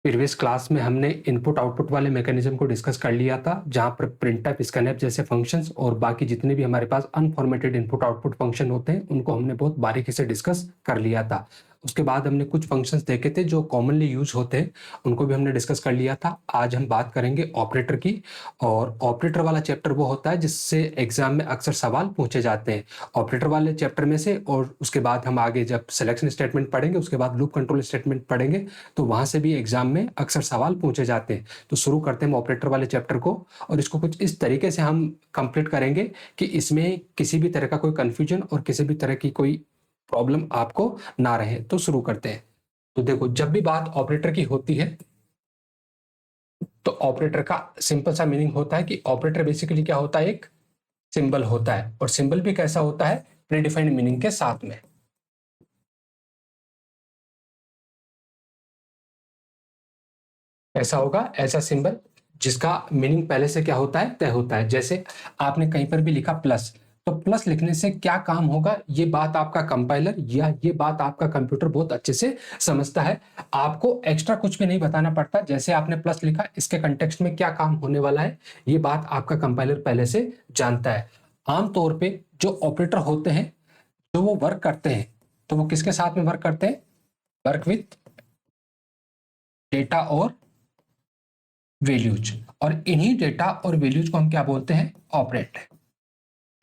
Previous class में हमने input output वाले मैकेनिज्म को डिस्कस कर लिया था, जहां पर प्रिंटफ, स्कैनफ जैसे फंक्शंस और बाकी जितने भी हमारे पास अनफॉर्मेटेड इनपुट आउटपुट फंक्शन होते हैं उनको हमने बहुत बारीकी से डिस्कस कर लिया था। उसके बाद हमने कुछ फंक्शंस देखे थे जो कॉमनली यूज होते हैं, उनको भी हमने डिस्कस कर लिया था। आज हम बात करेंगे ऑपरेटर की, और ऑपरेटर वाला चैप्टर वो होता है जिससे एग्जाम में अक्सर सवाल पूछे जाते हैं ऑपरेटर वाले चैप्टर में से। और उसके बाद हम आगे जब सिलेक्शन स्टेटमेंट पढ़ेंगे, उसके बाद लूप कंट्रोल स्टेटमेंट पढ़ेंगे, तो वहां से भी एग्जाम में अक्सर सवाल पूछे जाते हैं। तो शुरू करते हैं ऑपरेटर वाले चैप्टर को, और इसको कुछ इस तरीके से हम कंप्लीट करेंगे कि इसमें किसी भी तरह का कोई कंफ्यूजन और किसी भी तरह की कोई प्रॉब्लम आपको ना रहे। तो शुरू करते हैं। तो देखो, जब भी बात ऑपरेटर की होती है तो ऑपरेटर का सिंपल सा मीनिंग होता है कि ऑपरेटर बेसिकली क्या होता है, एक सिंबल होता है, और सिंबल भी कैसा होता है, प्रीडिफाइंड मीनिंग के साथ में। ऐसा होगा, ऐसा सिंबल जिसका मीनिंग पहले से क्या होता है, तय होता है। जैसे आपने कहीं पर भी लिखा प्लस, तो प्लस लिखने से क्या काम होगा, ये बात आपका कंपाइलर या ये बात आपका कंप्यूटर बहुत अच्छे से समझता है। आपको एक्स्ट्रा कुछ भी नहीं बताना पड़ता। जैसे आपने प्लस लिखा, इसके कंटेक्स्ट में क्या काम होने वाला है, ये बात आपका कंपाइलर पहले से जानता है। आमतौर पे जो ऑपरेटर होते हैं, जो वो वर्क करते हैं, तो वो किसके साथ में वर्क करते हैं, वर्क विथ डेटा और वैल्यूज। और इन्हीं डेटा और वैल्यूज को हम क्या बोलते हैं, ऑपरेंड।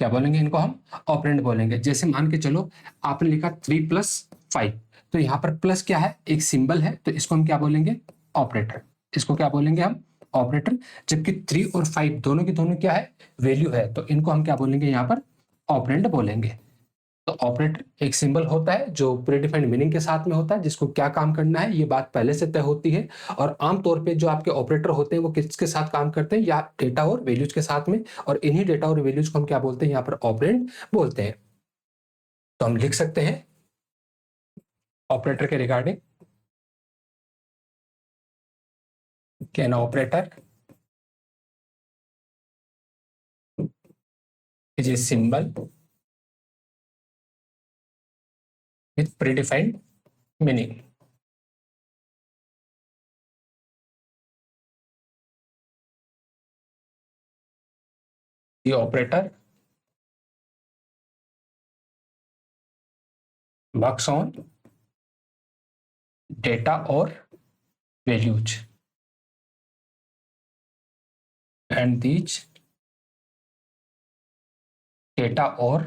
क्या बोलेंगे इनको, हम ऑपरेंड बोलेंगे। जैसे मान के चलो आपने लिखा 3+5, तो यहाँ पर प्लस क्या है, एक सिंबल है, तो इसको हम क्या बोलेंगे, ऑपरेटर। इसको क्या बोलेंगे हम, ऑपरेटर। जबकि 3 और 5 दोनों की दोनों क्या है, वैल्यू है, तो इनको हम क्या बोलेंगे, यहाँ पर ऑपरेंड बोलेंगे। तो ऑपरेटर एक सिंबल होता है जो प्रीडिफाइंड मीनिंग के साथ में होता है, जिसको क्या काम करना है ये बात पहले से तय होती है। और आमतौर पे जो आपके ऑपरेटर होते हैं वो किसके साथ काम करते हैं, या डेटा और वैल्यूज के साथ में, और इन्हीं डेटा और वैल्यूज को हम क्या बोलते हैं, यहाँ पर ऑपरेंड बोलते हैं। तो हम लिख सकते हैं ऑपरेटर के regarding, can operator is a symbol with predefined meaning. The operator works on data or values, and these data or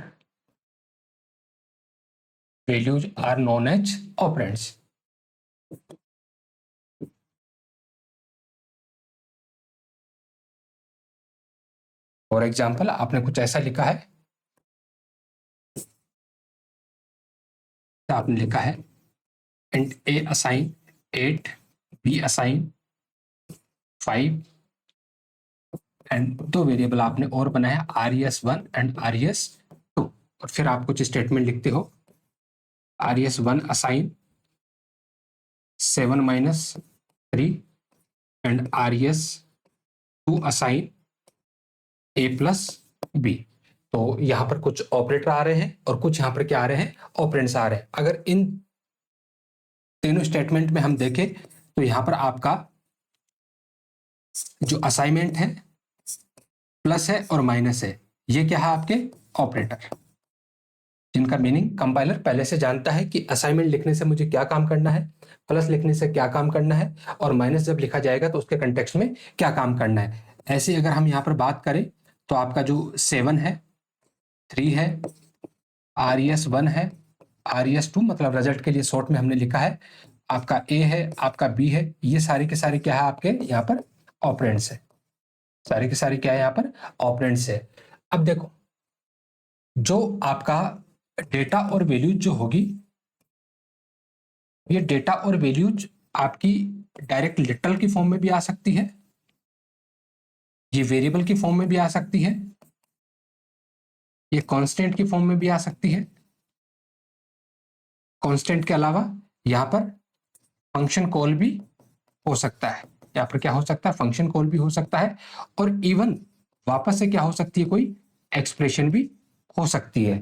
values are known as operands. For example आपने कुछ ऐसा लिखा है, आपने लिखा है int A assign 8, be assign 5, and दो variable आपने और बनाया RES1 एंड RES2। और फिर आप कुछ स्टेटमेंट लिखते हो, RES1 assign 7-3 and RES2 assign A+B। तो यहां पर कुछ ऑपरेटर आ रहे हैं और कुछ यहां पर क्या आ रहे हैं, ऑपरेंड्स आ रहे हैं। अगर इन तीनों स्टेटमेंट में हम देखें तो यहां पर आपका जो असाइनमेंट है प्लस है और माइनस है, ये क्या है, आपके ऑपरेटर, जिनका मीनिंग कंपाइलर पहले से जानता है कि असाइनमेंट लिखने से मुझे क्या काम करना है, प्लस लिखने से क्या काम करना है, और माइनस जब लिखा जाएगा तो उसके कंटेक्स्ट में क्या काम करना है। ऐसे अगर हम यहाँ पर बात करें तो आपका जो 7 है, 3 है, RES1 है, RES2 मतलब रिजल्ट के लिए शॉर्ट में हमने लिखा है, आपका A है, आपका B है, ये सारे के सारे क्या है, आपके यहाँ पर ऑपरेंड्स है। सारे के सारे क्या है, यहाँ पर ऑपरेंड्स है। अब देखो, जो आपका डेटा और वैल्यूज जो होगी, ये डेटा और वैल्यूज आपकी डायरेक्ट लिटरल की फॉर्म में भी आ सकती है, ये वेरिएबल की फॉर्म में भी आ सकती है, ये कांस्टेंट की फॉर्म में भी आ सकती है। कांस्टेंट के अलावा यहां पर फंक्शन कॉल भी हो सकता है, यहाँ पर क्या हो सकता है, फंक्शन कॉल भी हो सकता है, और इवन वापस से क्या हो सकती है, कोई एक्सप्रेशन भी हो सकती है।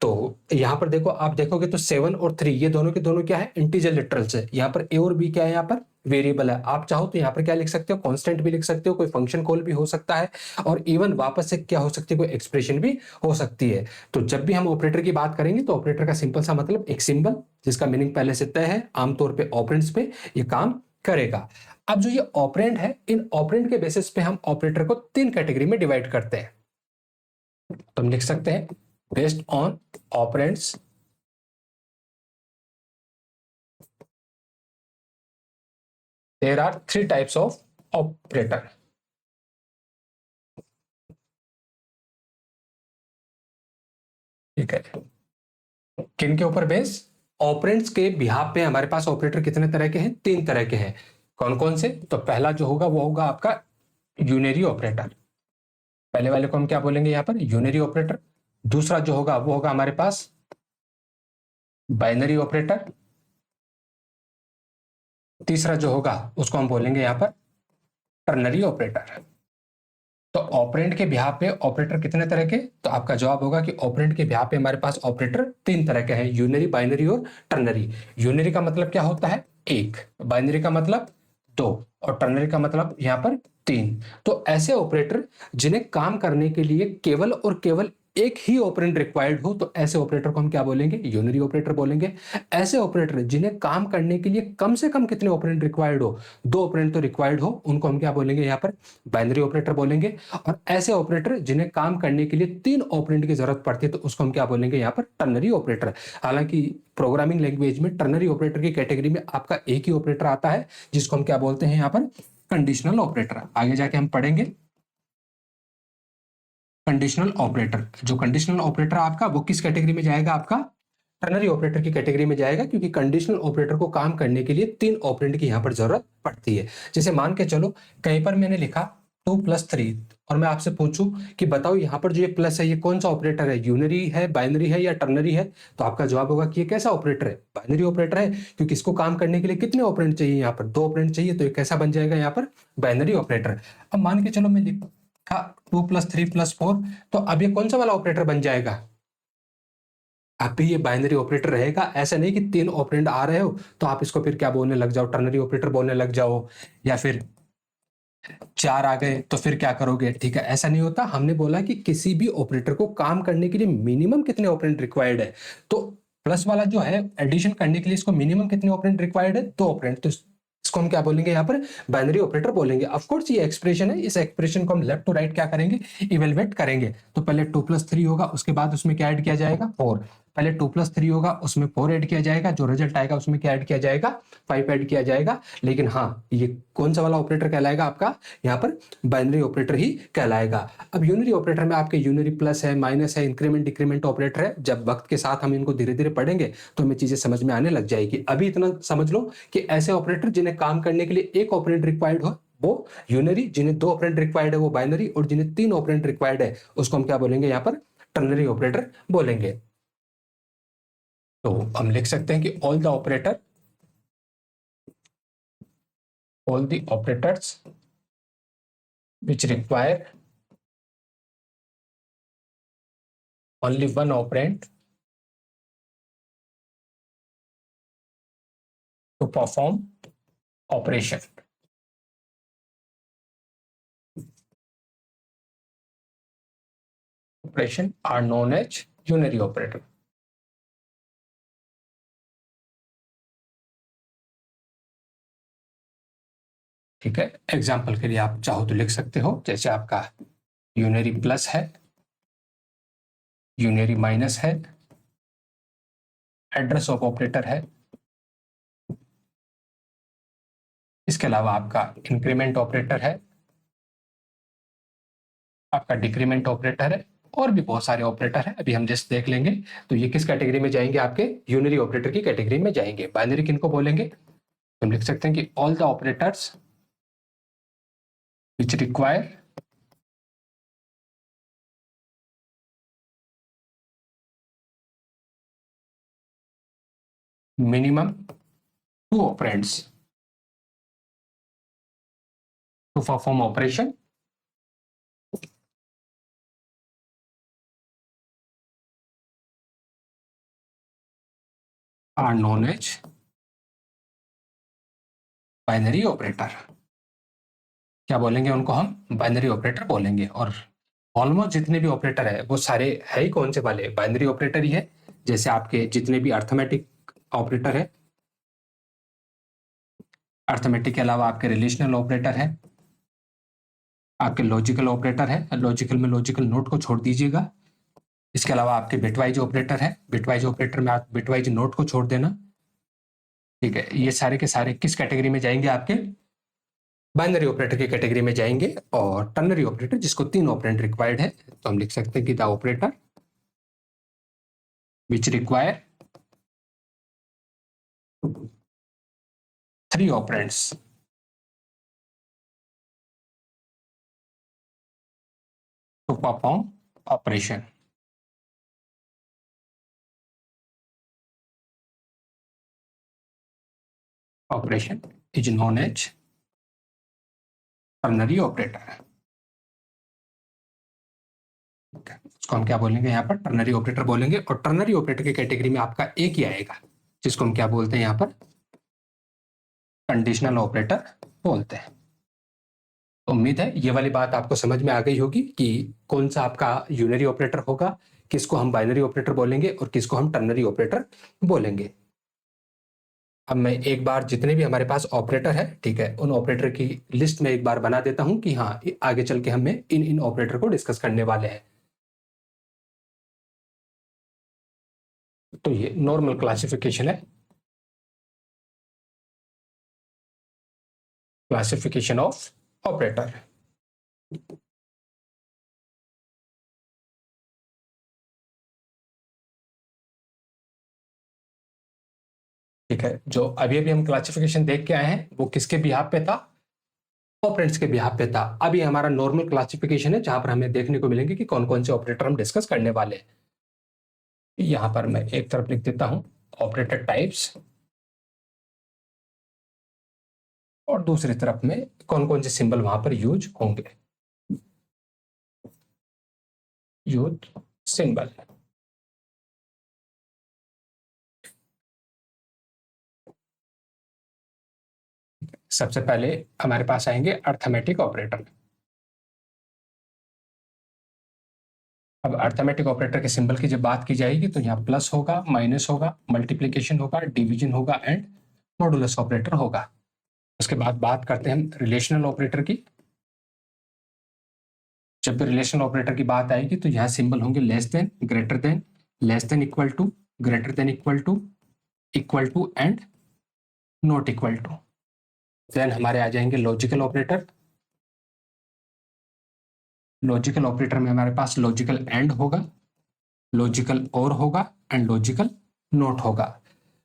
तो यहाँ पर देखो, आप देखोगे तो 7 और 3 ये दोनों के दोनों क्या है, इंटीजर लिटरल्स है। यहाँ पर A और B क्या है, यहाँ पर वेरिएबल है। आप चाहो तो यहाँ पर क्या लिख सकते हो, कांस्टेंट भी लिख सकते हो, कोई फंक्शन कॉल भी हो सकता है, और इवन वापस से क्या हो सकती है, कोई एक्सप्रेशन भी हो सकती है। तो जब भी हम ऑपरेटर की बात करेंगे तो ऑपरेटर का सिंपल सा मतलब एक सिंबल जिसका मीनिंग पहले से तय है, आमतौर पे ऑपरेंड्स पे ये काम करेगा। अब जो ये ऑपरेंड है, इन ऑपरेंड के बेसिस पे हम ऑपरेटर को 3 कैटेगरी में डिवाइड करते हैं। तो हम लिख सकते हैं based on operands there are 3 types of operator. ठीक है, किन के ऊपर बेस, ऑपरेंड्स के बिहाफ पे हमारे पास ऑपरेटर कितने तरह के हैं, 3 तरह के हैं। कौन कौन से, तो पहला जो होगा वो होगा आपका यूनरी ऑपरेटर, पहले वाले को हम क्या बोलेंगे यहाँ पर, यूनरी ऑपरेटर। दूसरा जो होगा वो होगा हमारे पास बाइनरी ऑपरेटर। तीसरा जो होगा उसको हम बोलेंगे यहाँ पर टर्नरी ऑपरेटर। तो ऑपरेंड के बिहाफ पे ऑपरेटर कितने तरह के, तो आपका जवाब होगा कि ऑपरेंड के बिहाफ पे हमारे पास ऑपरेटर 3 तरह के हैं, यूनरी, बाइनरी और टर्नरी। यूनरी का मतलब क्या होता है, एक, बाइनरी का मतलब 2, और टर्नरी का मतलब यहाँ पर 3। तो ऐसे ऑपरेटर जिन्हें काम करने के लिए केवल और केवल एक ही ऑपरेंड रिक्वायर्ड हो, तो ऐसे ऑपरेटर को हम क्या बोलेंगे, यूनरी ऑपरेटर बोलेंगे। ऐसे ऑपरेटर जिन्हें काम करने के लिए कम से कम कितने ऑपरेंड रिक्वायर्ड हो, 2 ऑपरेंड तो रिक्वायर्ड हो, उनको हम क्या बोलेंगे यहाँ पर, बाइनरी ऑपरेटर बोलेंगे। और ऐसे ऑपरेटर जिन्हें काम करने के लिए 3 ऑपरेंड की जरूरत पड़ती है, तो उसको हम क्या बोलेंगे यहाँ पर, टर्नरी ऑपरेटर। हालांकि प्रोग्रामिंग लैंग्वेज में टर्नरी ऑपरेटर की कैटेगरी में आपका एक ही ऑपरेटर आता है, जिसको हम क्या बोलते हैं यहाँ पर, कंडीशनल ऑपरेटर। आगे जाके हम पढ़ेंगे कंडीशनल ऑपरेटर। जो कंडीशनल ऑपरेटर आपका वो किस कैटेगरी में जाएगा, आपका टर्नरी ऑपरेटर की कैटेगरी में जाएगा, क्योंकि कंडीशनल ऑपरेटर को काम करने के लिए 3 ऑपरेंड की यहां पर जरूरत पड़ती है। जैसे मान के चलो कहीं पर मैंने लिखा 2+3, और मैं आपसे पूछूं कि बताओ यहाँ पर जो ये प्लस है ये कौन सा ऑपरेटर है, यूनरी है, बाइनरी है या टर्नरी है, तो आपका जवाब होगा कि ये कैसा ऑपरेटर है, बाइनरी ऑपरेटर है, क्योंकि इसको काम करने के लिए कितने ऑपरेंड चाहिए, यहाँ पर 2 ऑपरेंड चाहिए, तो ये कैसा बन जाएगा यहाँ पर, बाइनरी ऑपरेटर। अब मान के चलो मैं लिखा 2+3+4, तो अब ये कौन सा वाला ऑपरेटर बन जाएगा, अब भी ये बाइनरी ऑपरेटर रहेगा। ऐसा नहीं कि 3 ऑपरेंड आ रहे हो तो आप इसको फिर क्या बोलने लग जाओ, टर्नरी ऑपरेटर बोलने लग जाओ, या फिर 4 आ गए तो फिर क्या करोगे, ठीक है, ऐसा नहीं होता। हमने बोला कि किसी भी ऑपरेटर को काम करने के लिए मिनिमम कितने ऑपरेंड रिक्वायर्ड है, तो प्लस वाला जो है एडिशन करने के लिए इसको मिनिमम कितने ऑपरेंड रिक्वायर्ड है, 2 ऑपरेंड, तो इसको हम क्या बोलेंगे यहाँ पर, बाइनरी ऑपरेटर बोलेंगे। ऑफ कोर्स ये एक्सप्रेशन है, इस एक्सप्रेशन को हम लेफ्ट टू राइट क्या करेंगे, इवेलुएट करेंगे। तो पहले 2+3 होगा, उसके बाद उसमें क्या ऐड किया जाएगा, 4। पहले 2+3 होगा, उसमें 4 ऐड किया जाएगा, जो रिजल्ट आएगा उसमें क्या ऐड किया जाएगा, 5 ऐड किया जाएगा। लेकिन हाँ, ये कौन सा वाला ऑपरेटर कहलाएगा आपका, यहाँ पर बाइनरी ऑपरेटर ही कहलाएगा। अब यूनरी ऑपरेटर में आपके यूनरी प्लस है, माइनस है, इंक्रीमेंट डिक्रीमेंट ऑपरेटर है। जब वक्त के साथ हम इनको धीरे धीरे पढ़ेंगे तो हमें चीजें समझ में आने लग जाएगी। अभी इतना समझ लो कि ऐसे ऑपरेटर जिन्हें काम करने के लिए एक ऑपरेंड रिक्वायर्ड हो वो यूनरी, जिन्हें 2 ऑपरेंड रिक्वायर्ड है वो बाइनरी, और जिन्हें 3 ऑपरेंड रिक्वायर्ड है उसको हम क्या बोलेंगे यहाँ पर, टर्नरी ऑपरेटर बोलेंगे। तो हम लिख सकते हैं कि all the operators which require only one operand to perform operation are known as unary operator। ठीक है, एग्जाम्पल के लिए आप चाहो तो लिख सकते हो, जैसे आपका यूनरी प्लस है, यूनरी माइनस है, एड्रेस ऑफ ऑपरेटर है, इसके अलावा आपका इंक्रीमेंट ऑपरेटर है, आपका डिक्रीमेंट ऑपरेटर है, और भी बहुत सारे ऑपरेटर है, अभी हम जस्ट देख लेंगे। तो ये किस कैटेगरी में जाएंगे, आपके यूनरी ऑपरेटर की कैटेगरी में जाएंगे। बाइनरी किनको बोलेंगे, तो हम लिख सकते हैं कि all the operators which require minimum 2 operands to perform operation are known as binary operator, क्या बोलेंगे उनको हम? बाइनरी ऑपरेटर बोलेंगे। और ऑलमोस्ट जितने भी ऑपरेटर है वो सारे है ही कौन से वाले? बाइनरी ऑपरेटर ही है। जैसे आपके जितने भी अर्थमेटिक ऑपरेटर है, अर्थमेटिक के अलावा आपके रिलेशनल ऑपरेटर है, आपके लॉजिकल ऑपरेटर है, लॉजिकल में लॉजिकल नोट को छोड़ दीजिएगा। इसके अलावा आपके बिटवाइज ऑपरेटर है, बिटवाइज ऑपरेटर में आप बिटवाइज नोट को छोड़ देना। ठीक है, ये सारे के सारे किस कैटेगरी में जाएंगे? आपके बाइनरी ऑपरेटर की कैटेगरी में जाएंगे। और टर्नरी ऑपरेटर जिसको 3 ऑपरेंड रिक्वायर्ड है, तो हम लिख सकते हैं कि the operator which require 3 operands to perform operation. Operation is known as ternary operator. उसको हम क्या बोलेंगे? यहाँ पर टर्नरी ऑपरेटर बोलेंगे। और टर्नरी ऑपरेटर की कैटेगरी में आपका एक ही आएगा, जिसको हम क्या बोलते हैं यहाँ पर? कंडीशनल ऑपरेटर बोलते हैं। तो उम्मीद है ये वाली बात आपको समझ में आ गई होगी कि कौन सा आपका यूनरी ऑपरेटर होगा, किसको हम बाइनरी ऑपरेटर बोलेंगे और किसको हम टर्नरी ऑपरेटर बोलेंगे। अब मैं एक बार जितने भी हमारे पास ऑपरेटर है, ठीक है, उन ऑपरेटर की लिस्ट में एक बार बना देता हूं कि हाँ, आगे चल के हमें इन ऑपरेटर को डिस्कस करने वाले हैं। तो ये नॉर्मल क्लासिफिकेशन है, क्लासिफिकेशन ऑफ ऑपरेटर। ठीक है, जो अभी अभी हम क्लासिफिकेशन देख के आए हैं वो किसके बिहाफ पे था? ऑपरेंड्स के बिहाफ पे था। अभी हमारा नॉर्मल क्लासिफिकेशन है जहां पर हमें देखने को मिलेंगे कि कौन कौन से ऑपरेटर हम डिस्कस करने वाले हैं। यहां पर मैं एक तरफ लिख देता हूं ऑपरेटर टाइप्स, और दूसरी तरफ में कौन कौन से सिंबल वहां पर यूज होंगे। यूज सिंबल, सबसे पहले हमारे पास आएंगे अर्थमेटिक ऑपरेटर। अब अर्थमेटिक ऑपरेटर के सिंबल की जब बात की जाएगी तो यहाँ प्लस होगा, माइनस होगा, मल्टीप्लीकेशन होगा, डिवीजन होगा एंड मॉडुलस ऑपरेटर होगा। उसके बाद बात करते हैं हम रिलेशनल ऑपरेटर की। जब भी रिलेशनल ऑपरेटर की बात आएगी तो यहाँ सिंबल होंगे less than, greater than, less than equal to, greater than equal to and not equal to. Then हमारे आ जाएंगे लॉजिकल ऑपरेटर। लॉजिकल ऑपरेटर में हमारे पास लॉजिकल एंड होगा, लॉजिकल और होगा एंड लॉजिकल नोट होगा।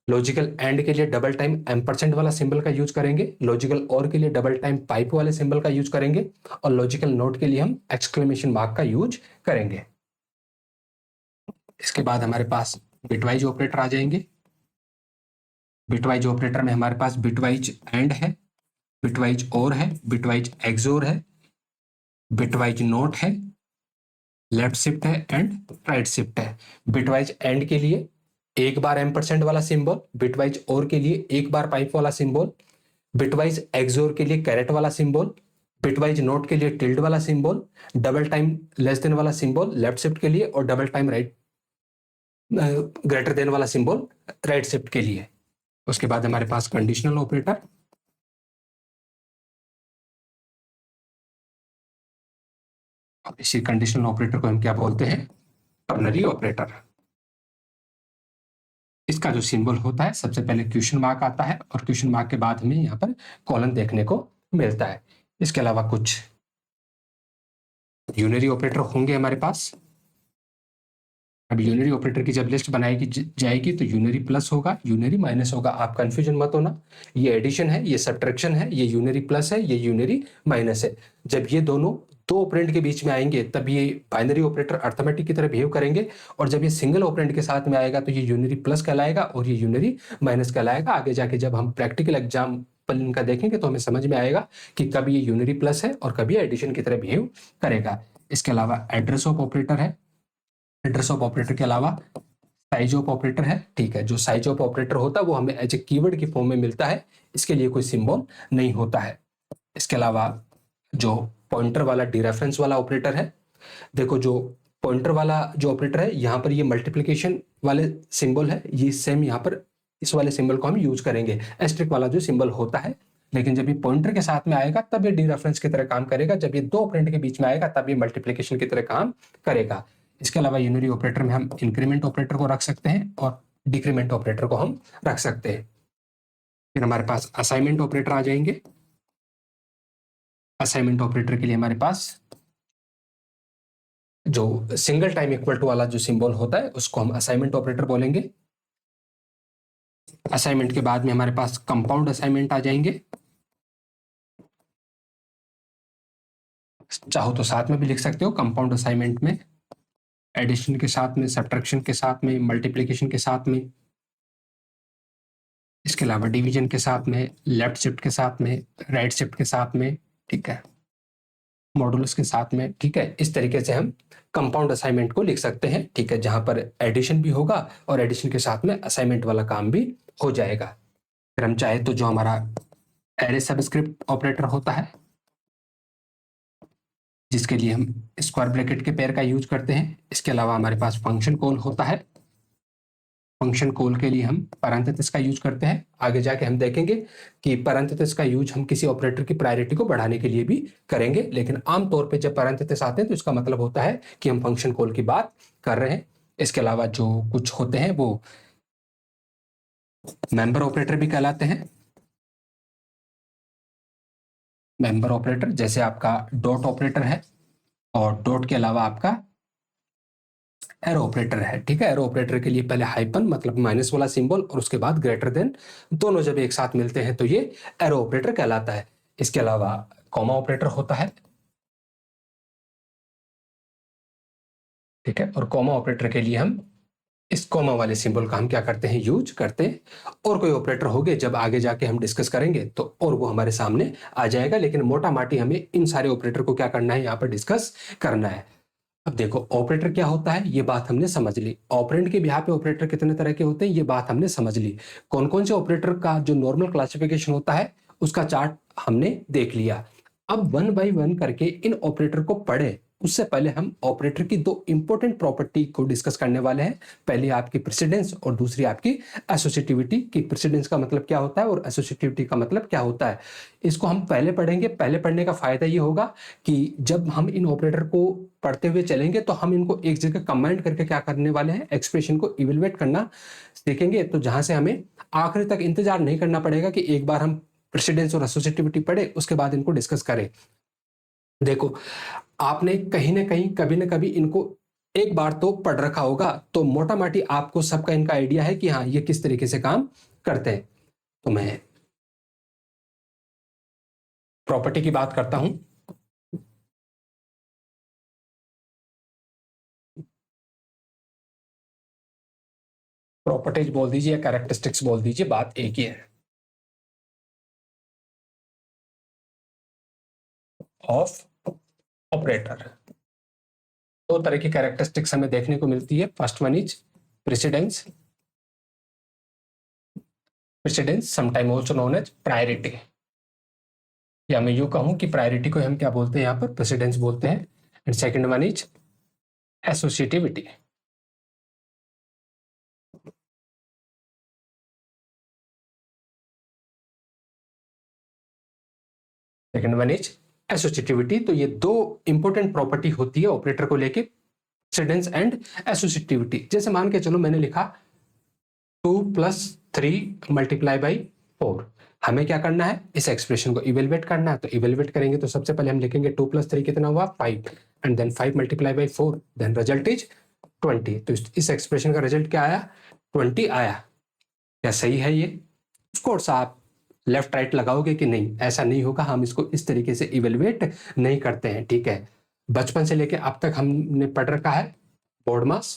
लॉजिकल एंड के लिए डबल टाइम एम्परसेंट वाला सिंबल का यूज करेंगे, लॉजिकल और के लिए डबल टाइम पाइप वाले सिंबल का यूज करेंगे, और लॉजिकल नोट के लिए हम एक्सक्लेमेशन मार्क का यूज करेंगे। इसके बाद हमारे पास बिटवाइज ऑपरेटर आ जाएंगे। बिटवाइज ऑपरेटर में हमारे पास बिटवाइज एंड है, बिटवाइज और है, बिटवाइज एक्सोर है, बिटवाइज नोट है, लेफ्ट शिफ्ट है एंड राइट शिफ्ट है। बिटवाइज एंड के लिए एक बार एम्परसेंट वाला सिंबल, बिटवाइज और के लिए एक बार पाइप वाला सिंबल, बिटवाइज एक्सोर के लिए कैरेट वाला सिंबल, बिटवाइज नोट के लिए टिल्ड वाला symbol, double time less than वाला सिंबल लेफ्ट शिफ्ट के लिए, और double time right greater than वाला सिंबल राइट शिफ्ट के लिए। उसके बाद हमारे पास कंडीशनल ऑपरेटर। इसी कंडीशनल ऑपरेटर को हम क्या बोलते हैं? Ternary operator. इसका जो सिंबल होता है सबसे पहले क्वेश्चन मार्क आता है, और क्वेश्चन मार्क के बाद हमें यहाँ पर कॉलन देखने को मिलता है। इसके अलावा कुछ यूनरी ऑपरेटर होंगे हमारे पास। अब यूनरी ऑपरेटर की जब लिस्ट बनाई जाएगी तो यूनरी प्लस होगा, यूनरी माइनस होगा। आप कंफ्यूजन मत होना, ये एडिशन है, ये सब्ट्रैक्शन है, ये यूनरी प्लस है, ये यूनरी माइनस है। जब ये दोनों दो ऑपरेंड के बीच में आएंगे तब ये बाइनरी ऑपरेटर अर्थमेटिक की तरह बिहेव करेंगे, और जब ये सिंगल ऑपरेंड के साथ में आएगा तो ये यूनरी प्लस कहलाएगा और ये यूनरी माइनस कहलाएगा। आगे जाके जब हम प्रैक्टिकल एग्जाम पर इनका देखेंगे तो हमें समझ में आएगा कि कब ये यूनरी प्लस है और कब ये एडिशन की तरह बिहेव करेगा। इसके अलावा एड्रेस ऑफ ऑपरेटर है। एड्रेस ऑफ ऑपरेटर के अलावा साइज ऑफ ऑपरेटर है, ठीक है। जो साइज ऑफ ऑपरेटर होता है वो हमें एज ए कीवर्ड की फॉर्म में मिलता है, इसके लिए कोई सिंबल नहीं होता है। इसके अलावा जो पॉइंटर वाला डीरेफरेंस वाला ऑपरेटर है, देखो जो पॉइंटर वाला जो ऑपरेटर है यहाँ पर ये मल्टीप्लिकेशन वाले सिंबल है, ये सेम यहाँ पर इस वाले सिंबल को हम यूज करेंगे, एस्ट्रिक वाला जो सिंबल होता है। लेकिन जब ये पॉइंटर के साथ में आएगा तब ये डीरेफरेंस की तरह काम करेगा, जब ये दो ऑपरेंड के बीच में आएगा तब ये मल्टीप्लिकेशन की तरह काम करेगा। इसके अलावा यूनरी ऑपरेटर में हम इंक्रीमेंट ऑपरेटर को रख सकते हैं और डिक्रीमेंट ऑपरेटर को हम रख सकते हैं। फिर हमारे पास असाइनमेंट ऑपरेटर आ जाएंगे। असाइनमेंट ऑपरेटर के लिए हमारे पास जो सिंगल टाइम इक्वल टू वाला जो सिंबल होता है उसको हम असाइनमेंट ऑपरेटर बोलेंगे। असाइनमेंट के बाद में हमारे पास कंपाउंड असाइनमेंट आ जाएंगे, चाहो तो साथ में भी लिख सकते हो। कंपाउंड असाइनमेंट में एडिशन के साथ में, सब्ट्रैक्शन के साथ में, मल्टीप्लिकेशन के साथ में, इसके अलावा डिवीजन के साथ में, लेफ्ट शिफ्ट के साथ में, राइट शिफ्ट के साथ में, ठीक है, मॉडुलस के साथ में, ठीक है। इस तरीके से हम कंपाउंड असाइनमेंट को लिख सकते हैं, ठीक है, जहां पर एडिशन भी होगा और एडिशन के साथ में असाइनमेंट वाला काम भी हो जाएगा। फिर हम चाहे तो जो हमारा एरे सबस्क्रिप्ट ऑपरेटर होता है, जिसके लिए हम स्क्वायर ब्रैकेट के पेयर का यूज करते हैं। इसके अलावा हमारे पास फंक्शन कॉल होता है, फंक्शन कॉल के लिए हम पैरेंथेसिस का यूज करते हैं। आगे जाके हम देखेंगे कि पैरेंथेसिस का यूज हम किसी ऑपरेटर की प्रायोरिटी को बढ़ाने के लिए भी करेंगे, लेकिन आमतौर पे जब पैरेंथेसिस आते हैं तो इसका मतलब होता है कि हम फंक्शन कॉल की बात कर रहे हैं। इसके अलावा जो कुछ होते हैं वो मेंबर ऑपरेटर भी कहलाते हैं। मेंबर ऑपरेटर जैसे आपका डॉट ऑपरेटर है और डॉट के अलावा आपका एरो ऑपरेटर है, ठीक है। एरो ऑपरेटर के लिए पहले हाइपन मतलब माइनस वाला सिंबल और उसके बाद ग्रेटर देन, दोनों जब एक साथ मिलते हैं तो ये एरो ऑपरेटर कहलाता है। इसके अलावा कॉमा ऑपरेटर होता है, ठीक है, और कॉमा ऑपरेटर के लिए हम इस कॉमा वाले सिंबल का हम क्या करते हैं, यूज करते हैं। और कोई ऑपरेटर होंगे जब आगे जाके हम डिस्कस करेंगे तो और वो हमारे सामने आ जाएगा, लेकिन मोटा माटी हमें इन सारे ऑपरेटर को क्या करना है, यहाँ पर डिस्कस करना है। अब देखो ऑपरेटर क्या होता है ये बात हमने समझ ली, ऑपरेंड के बिहाफ पे ऑपरेटर कितने तरह के होते हैं ये बात हमने समझ ली, कौन कौन से ऑपरेटर का जो नॉर्मल क्लासिफिकेशन होता है उसका चार्ट हमने देख लिया। अब वन बाय वन करके इन ऑपरेटर को पढ़े उससे पहले हम ऑपरेटर की दो इंपॉर्टेंट प्रॉपर्टी को डिस्कस करने वाले हैं। पहली आपकी प्रेसिडेंस और दूसरी आपकी एसोसिएटिविटी की। प्रेसिडेंस का मतलब क्या होता है और एसोसिएटिविटी का मतलब क्या होता है, इसको हम पहले पढ़ेंगे। पहले पढ़ने का फायदा ये होगा कि जब हम इन ऑपरेटर को पढ़ते हुए चलेंगे तो हम इनको एक जगह कंबाइन करके क्या करने वाले हैं, एक्सप्रेशन को इवेलुएट करना सीखेंगे। तो जहां से हमें आखिरी तक इंतजार नहीं करना पड़ेगा कि एक बार हम प्रेसिडेंस और एसोसिएटिविटी पढ़े उसके बाद इनको डिस्कस करें। देखो आपने कहीं ना कहीं कभी ना कभी इनको एक बार तो पढ़ रखा होगा, तो मोटा माटी आपको सबका इनका आइडिया है कि हाँ ये किस तरीके से काम करते हैं। तो मैं प्रॉपर्टी की बात करता हूं। प्रॉपर्टीज बोल दीजिए या कैरेक्टरिस्टिक्स बोल दीजिए, बात एक ही है। ऑफ ऑपरेटर दो तरह की कैरेक्टरिस्टिक्स हमें देखने को मिलती है। First one is precedence, precedence sometime also known as priority, या मैं यूं कहूं कि प्रायोरिटी को हम क्या बोलते हैं, यहां पर प्रेसिडेंस बोलते हैं। And second one is associativity. Second one is associativity. तो ये दो इंपॉर्टेंट प्रॉपर्टी होती है ऑपरेटर को लेके, प्रेसिडेंस एंड एसोसिएटिविटी। जैसे मान के चलो मैंने लिखा 2+3 मल्टीप्लाई बाई 4, हमें क्या करना है, इस एक्सप्रेशन को इवेलुएट करना है। तो इवेलुएट करेंगे तो सबसे पहले हम लिखेंगे 2+3 कितना हुआ 5, and then 5 multiply by 4, then result is 20। तो इस एक्सप्रेशन का रिजल्ट क्या आया, 20 आया। क्या सही है ये? ऑफ कोर्स आप लेफ्ट राइट लगाओगे कि नहीं, ऐसा नहीं होगा, हम इसको इस तरीके से इवेलुएट नहीं करते हैं, ठीक है। बचपन से लेके अब तक हमने पढ़ रखा है बोर्ड मास,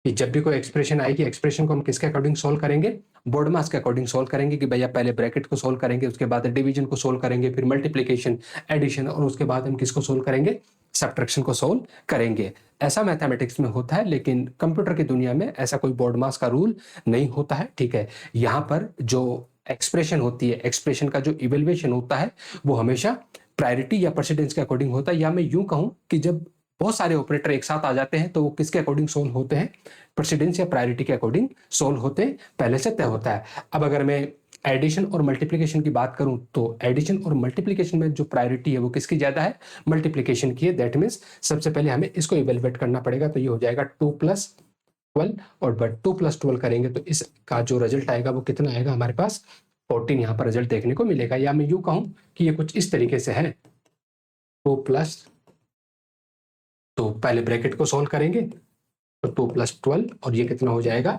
कि जब भी कोई एक्सप्रेशन आएगी, एक्सप्रेशन को हम किसके अकॉर्डिंग सोल्व करेंगे, बोर्ड मास के अकॉर्डिंग सोल्व करेंगे कि भैया पहले ब्रैकेट को सोल्व करेंगे, उसके बाद डिवीजन को सोल्व करेंगे, फिर मल्टीप्लीकेशन, एडिशन, और उसके बाद हम किसको सोल्व करेंगे, सब्ट्रैक्शन को सोल्व करेंगे। ऐसा मैथमेटिक्स में होता है, लेकिन कंप्यूटर की दुनिया में ऐसा कोई बोर्ड मास का रूल नहीं होता है। ठीक है, यहाँ पर जो एक्सप्रेशन होती है, एक्सप्रेशन का जो इवेल्युएशन होता है वो हमेशा प्रायोरिटी या परसिडेंस के अकॉर्डिंग होता है, या मैं यूं कहूं कि जब बहुत सारे ऑपरेटर एक साथ आ जाते हैं तो वो किसके अकॉर्डिंग सोल्व होते हैं, प्रेसिडेंस या प्रायोरिटी के अकॉर्डिंग सोल्व होते पहले से तय होता है। अब अगर मैं एडिशन और मल्टीप्लिकेशन की बात करूं तो एडिशन और मल्टीप्लिकेशन में जो प्रायोरिटी है वो किसकी ज्यादा है, मल्टीप्लिकेशन की है। दैट मीन्स सबसे पहले हमें इसको इवेलुएट करना पड़ेगा, तो ये हो जाएगा 2+12, और बट 2+12 करेंगे तो इसका जो रिजल्ट आएगा वो कितना आएगा हमारे पास, 14 यहाँ पर रिजल्ट देखने को मिलेगा। या मैं यूं कहूं कि ये कुछ इस तरीके से है, 2+, तो पहले ब्रैकेट को सोल्व करेंगे तो 2+12 और ये कितना हो जाएगा,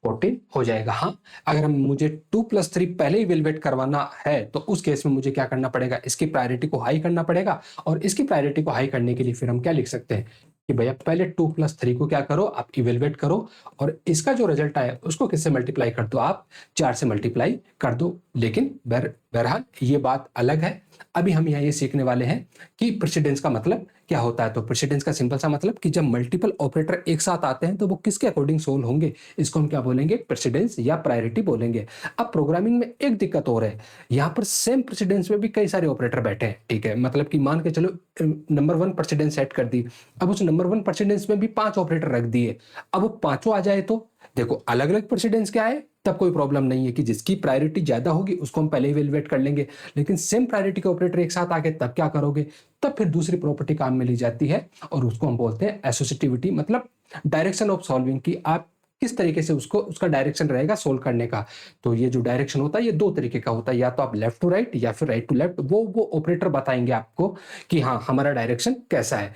14 हो जाएगा। हाँ, अगर हम मुझे 2+3 पहले इवेलुएट करवाना है तो उस केस में मुझे क्या करना पड़ेगा, इसकी प्रायोरिटी को हाई करना पड़ेगा, और इसकी प्रायोरिटी को हाई करने के लिए फिर हम क्या लिख सकते हैं कि भैया पहले 2+3 को क्या करो, आप इवेलुएट करो, और इसका जो रिजल्ट आए उसको किससे मल्टीप्लाई कर दो, आप 4 से मल्टीप्लाई कर दो। लेकिन बहरहाल ये बात अलग है। अभी हम यहाँ ये सीखने वाले हैं कि प्रेसिडेंस का मतलब क्या होता है। तो प्रेसिडेंस का सिंपल सा मतलब कि जब मल्टीपल ऑपरेटर एक साथ आते हैं तो वो किसके अकॉर्डिंग सोल्व होंगे, इसको हम क्या बोलेंगे, प्रेसिडेंस या प्रायोरिटी बोलेंगे। अब प्रोग्रामिंग में एक दिक्कत और है, यहाँ पर सेम प्रेसिडेंस में भी कई सारे ऑपरेटर बैठे हैं। ठीक है, मतलब कि मान के चलो नंबर 1 प्रेसिडेंस सेट कर दी, अब उस नंबर 1 प्रेसिडेंस में भी 5 ऑपरेटर रख दिए, अब वो पांचों आ जाए तो देखो अलग अलग प्रेसिडेंस क्या है, तब कोई प्रॉब्लम नहीं है कि जिसकी प्रायोरिटी ज्यादा होगी उसको हम पहले इवेलुएट कर लेंगे। लेकिन सेम प्रायोरिटी के ऑपरेटर एक साथ आके तब क्या करोगे, तब फिर दूसरी प्रॉपर्टी काम में ली जाती है, और उसको हम बोलते हैं एसोसिएटिविटी, मतलब डायरेक्शन ऑफ सॉल्विंग, की आप किस तरीके से उसको, उसका डायरेक्शन रहेगा सोल्व करने का। तो ये जो डायरेक्शन होता है ये दो तरीके का होता है, या तो आप लेफ्ट टू राइट या फिर राइट टू लेफ्ट, वो ऑपरेटर बताएंगे आपको कि हाँ हमारा डायरेक्शन कैसा है,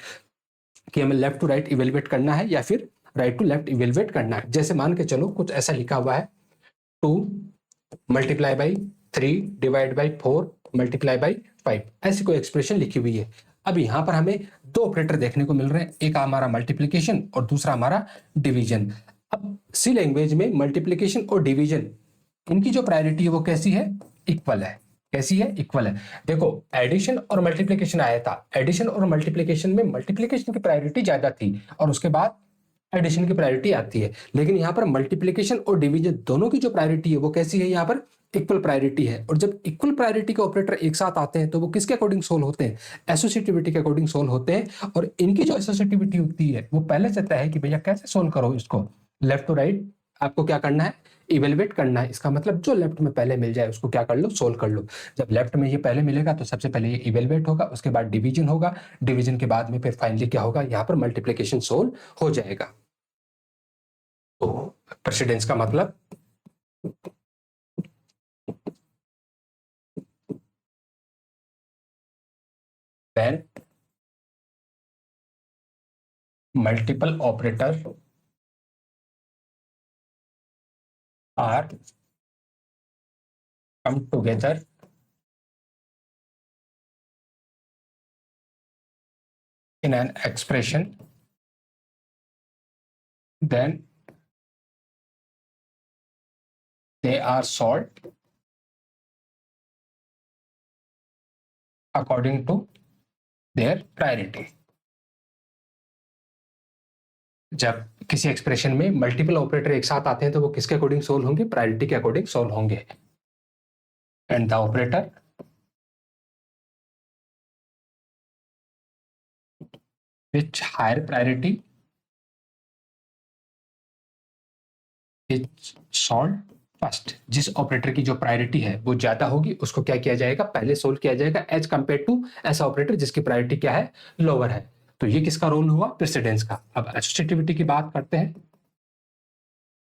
कि हमें लेफ्ट टू राइट इवेलुएट करना है या फिर राइट टू लेफ्ट इवेलुएट करना है। जैसे मान के चलो कुछ ऐसा लिखा हुआ है, 2 × 3 ÷ 4 × 5, ऐसी कोई एक्सप्रेशन लिखी हुई है। अब यहां पर हमें दो ऑपरेटर देखने को मिल रहे हैं, एक हमारा मल्टीप्लीकेशन और दूसरा हमारा डिवीजन। अब सी लैंग्वेज में मल्टीप्लीकेशन और डिवीजन, इनकी जो प्रायोरिटी है वो कैसी है, इक्वल है। कैसी है, इक्वल है। देखो एडिशन और मल्टीप्लीकेशन आया था, एडिशन और मल्टीप्लीकेशन में मल्टीप्लीकेशन की प्रायोरिटी ज्यादा थी और उसके बाद एडिशन की प्रायोरिटी आती है। लेकिन यहाँ पर मल्टीप्लीकेशन और डिवीजन दोनों की जो प्रायोरिटी है वो कैसी है, यहाँ पर इक्वल प्रायोरिटी है। और जब इक्वल प्रायोरिटी के ऑपरेटर एक साथ आते हैं तो वो किसके अकॉर्डिंग सोल्व होते हैं, एसोसिएटिविटी के अकॉर्डिंग सोल्व होते हैं। और इनकी जो एसोसिएटिविटी होती है वो पहले से तय है कि भैया कैसे सोल्व करो इसको, लेफ्ट टू राइट आपको क्या करना है, इवेलुएट करना है। इसका मतलब जो लेफ्ट में पहले मिल जाए उसको क्या कर लो, सोल्व कर लो। जब लेफ्ट में ये पहले मिलेगा तो सबसे पहले ये इवेलुएट होगा, उसके बाद डिवीजन होगा, डिवीजन के बाद में फिर फाइनली क्या होगा, यहाँ पर मल्टीप्लीकेशन सोल्व हो जाएगा। तो प्रेसिडेंस का मतलब when multiple operators are come together in an expression, then they are solved according to their priority। जब किसी एक्सप्रेशन में मल्टीपल ऑपरेटर एक साथ आते हैं तो वो किसके अकॉर्डिंग सोल्व होंगे, प्रायोरिटी के अकॉर्डिंग सोल्व होंगे। And the operator which higher priority is solve first, जिस ऑपरेटर की जो प्रायोरिटी है वो ज्यादा होगी उसको क्या किया जाएगा, पहले सोल्व किया जाएगा, एज कंपेयर टू ऐसा ऑपरेटर जिसकी प्रायोरिटी क्या है, लोअर है। तो ये किसका रोल हुआ, प्रेसिडेंस का। अब एसोसिएटिविटी की बात करते हैं।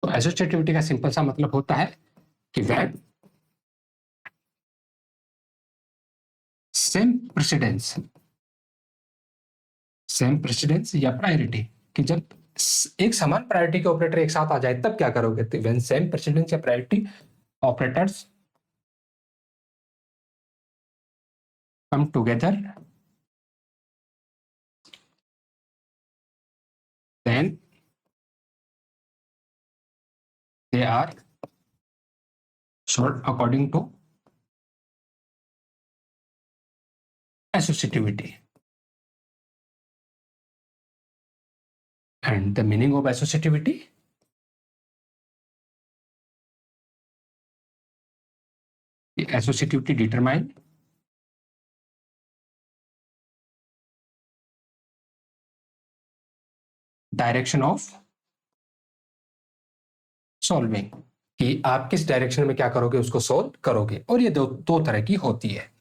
तो एसोसिएटिविटी का सिंपल सा मतलब होता है कि when same precedence, same precedence या प्रायोरिटी, कि जब एक समान प्रायोरिटी के ऑपरेटर एक साथ आ जाए तब क्या करोगे, तो व्हेन सेम प्रेसिडेंस या priority operators come together, then they are solved according to associativity. And the meaning of associativity? The associativity determine direction of solving. कि आप किस डायरेक्शन में क्या करोगे, उसको सोल्व करोगे। और ये दो तरह की होती है।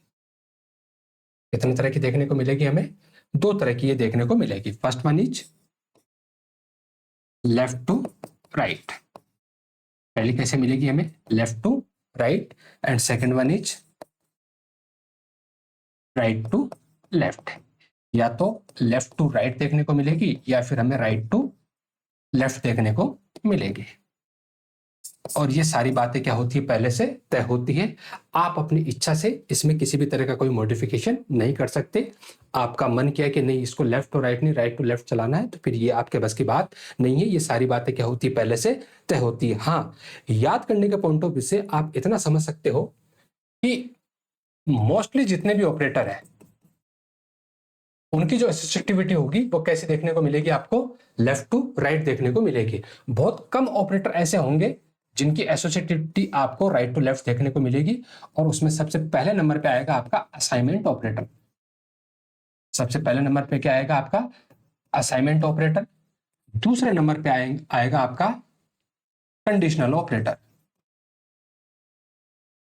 कितनी तरह की देखने को मिलेगी हमें? दो तरह की ये देखने को मिलेगी। First one is left to right. पहली कैसे मिलेगी हमें? Left to right. And second one is right to left. या तो लेफ्ट टू राइट देखने को मिलेगी या फिर हमें राइट टू लेफ्ट देखने को मिलेगी। और ये सारी बातें क्या होती है? पहले से तय होती है। आप अपनी इच्छा से इसमें किसी भी तरह का कोई मॉडिफिकेशन नहीं कर सकते। आपका मन किया कि नहीं इसको लेफ्ट टू राइट नहीं राइट टू लेफ्ट चलाना है, तो फिर ये आपके बस की बात नहीं है। ये सारी बातें क्या होती है? पहले से तय होती है। हाँ, याद करने के पॉइंट ऑफ व्यू से आप इतना समझ सकते हो कि मोस्टली जितने भी ऑपरेटर है उनकी जो एसोसिएटिविटी होगी वो कैसे देखने को मिलेगी? आपको लेफ्ट टू राइट देखने को मिलेगी। बहुत कम ऑपरेटर ऐसे होंगे जिनकी एसोसिएटिविटी आपको राइट टू लेफ्ट देखने को मिलेगी। और उसमें सबसे पहले नंबर पे आएगा आपका असाइनमेंट ऑपरेटर। सबसे पहले नंबर पे क्या आएगा? आपका असाइनमेंट ऑपरेटर। दूसरे नंबर पे आएगा आपका कंडीशनल ऑपरेटर।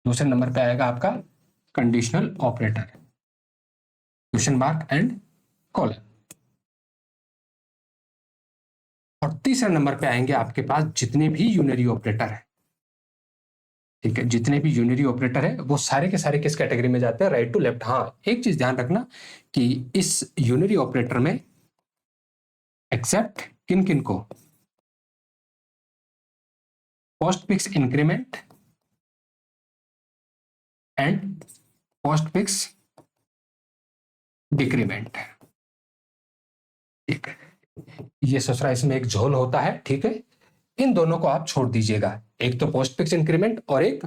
दूसरे नंबर पे आएगा आपका conditional operator, question mark and colon. और तीसरे नंबर पे आएंगे आपके पास जितने भी यूनरी ऑपरेटर है। ठीक है, जितने भी यूनरी ऑपरेटर है वो सारे के सारे किस कैटेगरी में जाते हैं? Right to left. हाँ, एक चीज ध्यान रखना कि इस यूनरी ऑपरेटर में एक्सेप्ट किन किन को? Post fix increment and postfix decrement. ठीक है, ये ससुरा इसमें एक झोल होता है। ठीक है, इन दोनों को आप छोड़ दीजिएगा। एक तो पोस्ट फिक्स इंक्रीमेंट और एक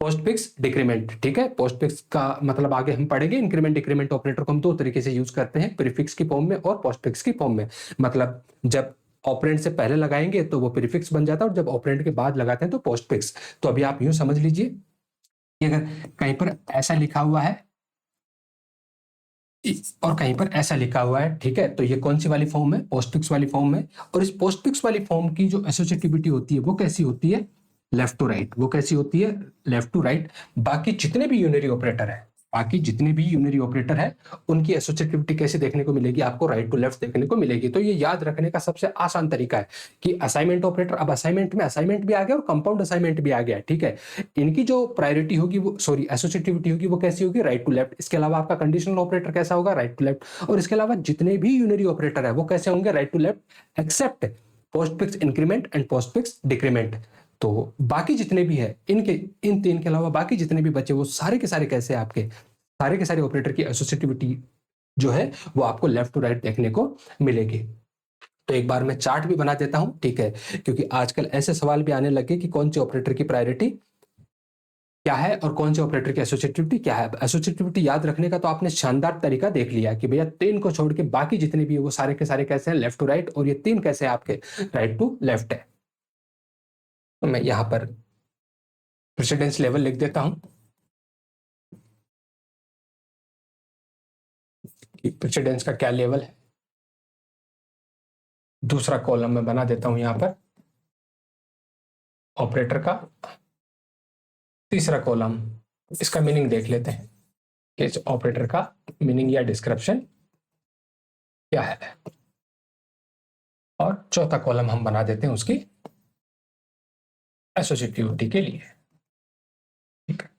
पोस्ट फिक्स डिक्रीमेंट। ठीक है, पोस्ट फिक्स का मतलब आगे हम पढ़ेंगे। इंक्रीमेंट डिक्रीमेंट ऑपरेटर को हम दो तरीके से यूज करते हैं, प्रीफिक्स की फॉर्म में और पोस्ट फिक्स की फॉर्म में। मतलब जब ऑपरेंड से पहले लगाएंगे तो वो प्रीफिक्स बन जाता है और जब ऑपरेंड के बाद लगाते हैं तो पोस्ट फिक्स। तो अभी आप यूं समझ लीजिए कि अगर कहीं पर ऐसा लिखा हुआ है और कहीं पर ऐसा लिखा हुआ है, ठीक है, तो ये कौन सी वाली फॉर्म है? पोस्ट फिक्स वाली फॉर्म है। और इस पोस्ट फिक्स वाली फॉर्म की जो एसोसिएटिविटी होती है वो कैसी होती है? Left to right. वो कैसी होती है? Left to right. बाकी जितने भी यूनरी ऑपरेटर है, बाकी जितने भी यूनरी ऑपरेटर है उनकी एसोसिएटिविटी कैसे देखने को मिलेगी? आपको राइट टू लेफ्ट देखने को मिलेगी। तो ये याद रखने का सबसे आसान तरीका है कि असाइनमेंट ऑपरेटर, अब असाइनमेंट में असाइनमेंट भी आ गया और कंपाउंड असाइनमेंट भी आ गया। ठीक है, इनकी जो प्रायोरिटी होगी वो एसोसिएटिविटी होगी वो कैसी होगी? Right to left. इसके अलावा आपका कंडीशनल ऑपरेटर कैसा होगा? Right to left. और इसके अलावा जितने भी यूनरी ऑपरेटर है वो कैसे होंगे? Right to left, except postfix increment and postfix decrement. तो बाकी जितने भी है इन तीन के अलावा बाकी जितने भी बचे वो सारे के सारे कैसे? आपके सारे के सारे ऑपरेटर की एसोसिएटिविटी जो है वो आपको लेफ्ट टू राइट देखने को मिलेगी। तो एक बार मैं चार्ट भी बना देता हूं, ठीक है, क्योंकि आजकल ऐसे सवाल भी आने लगे कि कौन से ऑपरेटर की प्रायोरिटी क्या है और कौन से ऑपरेटर की एसोसिएटिविटी क्या है। एसोसिएटिविटी याद रखने का तो आपने शानदार तरीका देख लिया कि भैया तीन को छोड़ के बाकी जितने भी है वो सारे के सारे कैसे हैं? Left to right. और ये तीन कैसे हैं? आपके राइट टू लेफ्ट है। तो मैं यहां पर प्रेसिडेंस लेवल लिख देता हूं कि प्रेसिडेंस का क्या लेवल है। दूसरा कॉलम में बना देता हूं यहां पर ऑपरेटर का। तीसरा कॉलम, इसका मीनिंग देख लेते हैं कि इस ऑपरेटर का मीनिंग या डिस्क्रिप्शन क्या है। और चौथा कॉलम हम बना देते हैं उसकी एसोसिएटिविटी के लिए। ठीक है,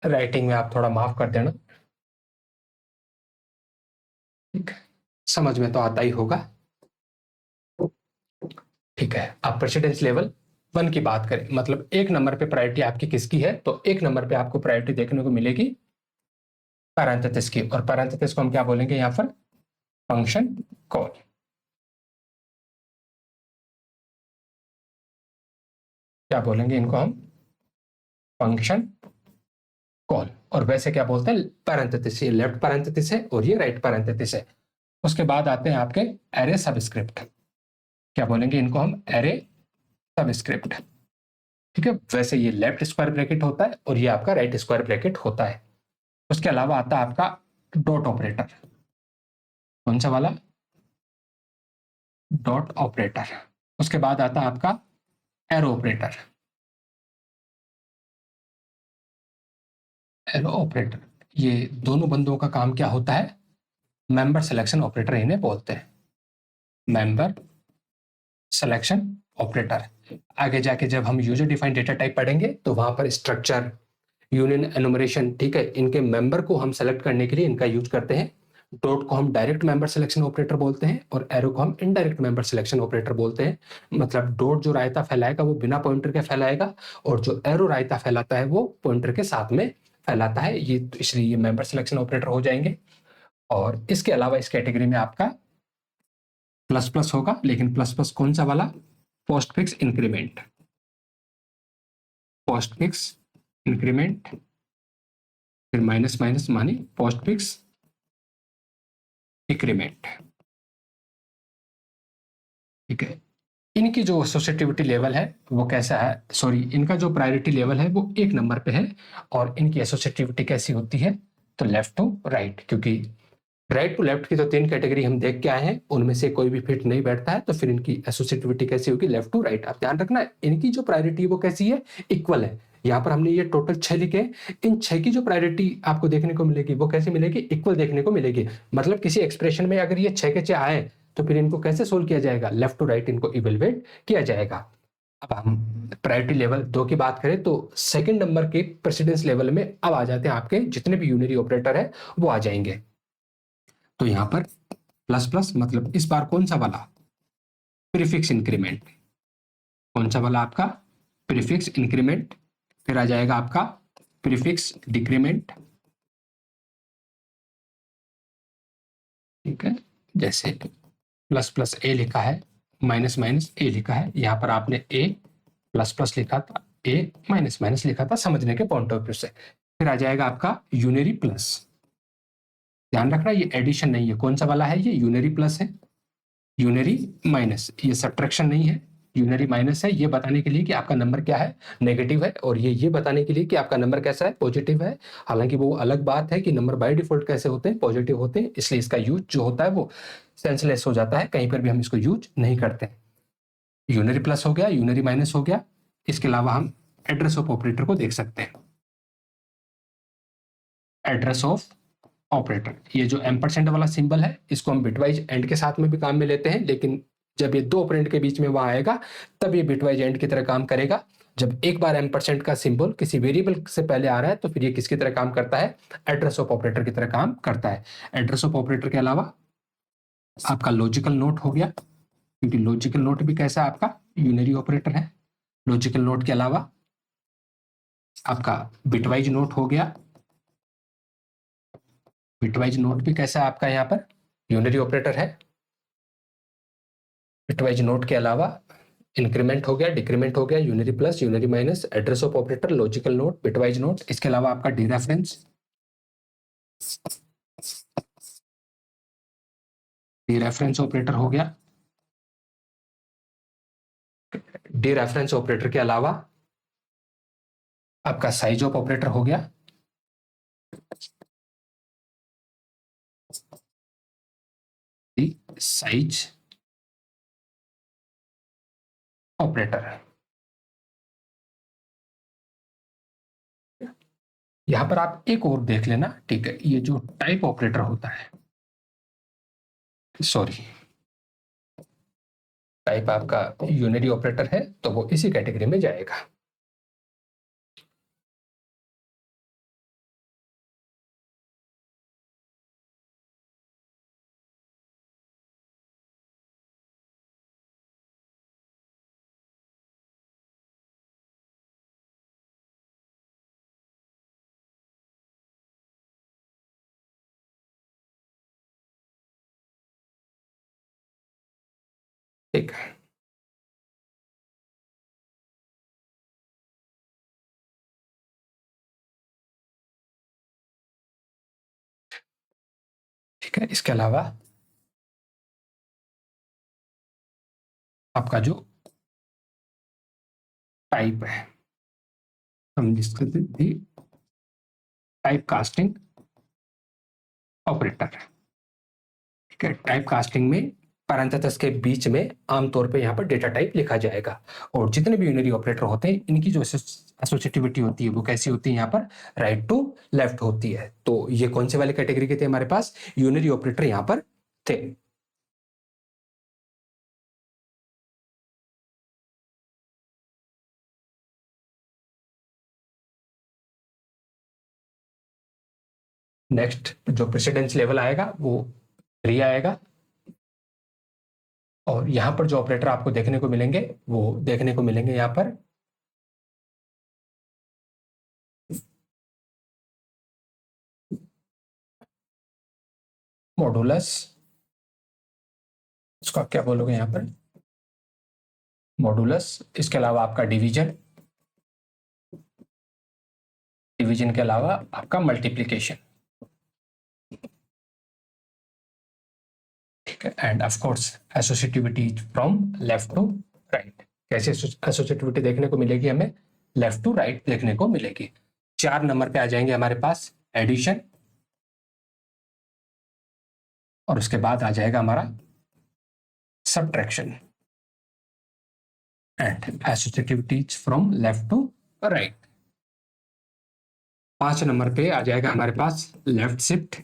राइटिंग में आप थोड़ा माफ कर देना। ठीक है, समझ में तो आता ही होगा। ठीक है, आप प्रेसिडेंस लेवल 1 की बात करें, मतलब एक नंबर पे प्रायोरिटी आपकी किसकी है? तो एक नंबर पे आपको प्रायोरिटी देखने को मिलेगी पैरेंथेसिस की। और पैरेंथेसिस को हम क्या बोलेंगे यहां पर? Function call. क्या बोलेंगे इनको हम? Function call. और वैसे क्या बोलते हैं? पैरेंथेसिस। ये लेफ्ट पैरेंथेसिस है और ये राइट पैरेंथेसिस है। उसके बाद आते हैं आपके एरे सबस्क्रिप्ट। क्या बोलेंगे इनको हम? Array subscript. ठीक है, वैसे ये लेफ्ट स्क्वायर ब्रैकेट होता है और ये आपका राइट स्क्वायर ब्रैकेट होता है। उसके अलावा आता है आपका डॉट ऑपरेटर। कौन सा वाला? Dot operator. उसके बाद आता है आपका एरो ऑपरेटर। एरो ऑपरेटर, ये दोनों बंदों का काम क्या होता है? मेंबर सिलेक्शन ऑपरेटर इन्हें बोलते हैं। Member selection operator. आगे जाके जब हम यूजर डिफाइंड डेटा टाइप पढ़ेंगे तो वहां पर स्ट्रक्चर, यूनियन, एनुमरेशन, ठीक है, इनके मेंबर को हम सेलेक्ट करने के लिए इनका यूज करते हैं। डॉट को हम डायरेक्ट मेंबर सिलेक्शन ऑपरेटर बोलते हैं और एरो को हम इनडायरेक्ट मेंबर सिलेक्शन ऑपरेटर बोलते हैं। मतलब डॉट जो रायता फैलाएगा वो बिना पॉइंटर के फैलाएगा और जो एरो रायता फैलाता है वो पॉइंटर के साथ में फैलाता है। ये तो इसलिए ये मेंबर सिलेक्शन ऑपरेटर हो जाएंगे। और इसके अलावा इस कैटेगरी में आपका प्लस प्लस होगा, लेकिन प्लस प्लस कौन सा वाला? Post fix increment. Post fix increment, फिर माइनस माइनस माने पोस्ट फिक्स इंक्रीमेंट। ठीक है, इनकी जो एसोसिएटिविटी लेवल है वो कैसा है? सॉरी, इनका जो प्रायोरिटी लेवल है वो 1 नंबर पे है। और इनकी एसोसिएटिविटी कैसी होती है? तो लेफ्ट टू राइट, क्योंकि राइट टू लेफ्ट की तो 3 कैटेगरी हम देख के आए हैं, उनमें से कोई भी फिट नहीं बैठता है, तो फिर इनकी एसोसिएटिविटी कैसी होगी? Left to right. आप ध्यान रखना, इनकी जो प्रायोरिटी है वो कैसी है? इक्वल है। यहाँ पर हमने ये टोटल 6 लिखे, इन 6 की जो प्रायोरिटी आपको देखने को मिलेगी वो कैसे मिलेगी? इक्वल देखने को मिलेगी। मतलब किसी एक्सप्रेशन में अगर ये 6 के 6 आए तो फिर इनको कैसे सोल्व किया जाएगा? लेफ्ट टू राइट इनको इवेलुएट किया जाएगा। अब हम प्रायोरिटी लेवल 2 की बात करें तो सेकंड नंबर के प्रेसिडेंस लेवल में अब आ जाते हैं आपके जितने भी यूनरी ऑपरेटर है वो आ जाएंगे। तो यहां पर प्लस प्लस मतलब इस बार कौन सा वाला? Prefix increment. कौन सा वाला आपका? Prefix increment. फिर आ जाएगा आपका प्रीफिक्स डिक्रीमेंट। ठीक है, जैसे प्लस प्लस ए लिखा है, माइनस माइनस ए लिखा है, यहां पर आपने ए प्लस प्लस लिखा था, ए माइनस माइनस लिखा था, समझने के पॉइंट ऑफ व्यू से। फिर आ जाएगा आपका यूनरी प्लस। ध्यान रखना ये एडिशन नहीं है। कौन सा वाला है? ये यूनरी प्लस है। यूनरी माइनस, ये सब्ट्रैक्शन नहीं है, यूनरी माइनस है। ये बताने के लिए कि आपका नंबर क्या है? नेगेटिव है। और ये बताने के लिए कि आपका नंबर कैसा है? पॉजिटिव है। हालांकि वो अलग बात है कि नंबर बाय डिफॉल्ट कैसे होते हैं? पॉजिटिव होते हैं, इसलिए इसका यूज जो होता है वो सेंसलेस हो जाता है, कहीं पर भी हम इसको यूज नहीं करते। यूनरी प्लस हो गया, यूनरी माइनस हो गया। इसके अलावा हम एड्रेस ऑफ ऑपरेटर को देख सकते हैं। एड्रेस ऑफ ऑपरेटर, ये जो एम्परसेंड वाला सिंबल है इसको हम बिटवाइज एंड के साथ में भी काम में लेते हैं, लेकिन जब ये 2 ऑपरेंड के बीच में वहां आएगा तब ये बिटवाइज एंड की तरह काम करेगा। जब एक बार एम्परसेंड का सिंबल किसी वेरिएबल से पहले आ रहा है तो फिर ये किसकी तरह काम करता है? एड्रेस ऑफ ऑपरेटर की तरह काम करता है। एड्रेस ऑफ ऑपरेटर के अलावा आपका लॉजिकल नोट हो गया, क्योंकि लॉजिकल नोट भी कैसा है? आपका यूनरी ऑपरेटर है। लॉजिकल नोट के अलावा आपका बिटवाइज नोट हो गया। बिटवाइज नोट भी कैसा है आपका? यहाँ पर यूनरी ऑपरेटर है। बिटवाइज नोट के अलावा इंक्रीमेंट हो गया, डिक्रीमेंट हो गया, unary plus, unary minus, address of operator, logical not, bitwise not. इसके अलावा आपका dereference. Dereference operator हो गया। डी रेफरेंस ऑपरेटर के अलावा आपका साइज ऑफ ऑपरेटर हो गया। Size operator. यहां पर आप एक और देख लेना, ठीक है, ये जो टाइप ऑपरेटर होता है, सॉरी, टाइप आपका यूनरी ऑपरेटर है तो वो इसी कैटेगरी में जाएगा। ठीक है, ठीक है, इसके अलावा आपका जो टाइप है, हम जिसको टाइप कास्टिंग ऑपरेटर, ठीक है। टाइप कास्टिंग में पैरेंथेसिस के बीच में आमतौर पे यहाँ पर डेटा टाइप लिखा जाएगा, और जितने भी यूनरी ऑपरेटर होते हैं इनकी जो एसोसिएटिविटी होती है वो कैसी होती है, यहाँ पर राइट टू लेफ्ट होती है। तो ये कौन से वाले कैटेगरी के थे हमारे पास, यूनरी ऑपरेटर यहाँ पर थे। नेक्स्ट जो प्रेसिडेंस लेवल आएगा वो 3 आएगा, और यहाँ पर जो ऑपरेटर आपको देखने को मिलेंगे वो देखने को मिलेंगे यहाँ पर मॉडुलस, इसको आप क्या बोलोगे यहाँ पर, मॉडुलस। इसके अलावा आपका डिवीजन, डिवीजन के अलावा आपका मल्टीप्लिकेशन, ठीक है। And of course associativity from left to right. कैसे एसोसिएटिविटी देखने को मिलेगी हमें, लेफ्ट टू राइट देखने को मिलेगी। 4 नंबर पे आ जाएंगे हमारे पास एडिशन, और उसके बाद आ जाएगा हमारा subtraction and associativity from left to right. 5 number पे आ जाएगा हमारे पास लेफ्ट शिफ्ट,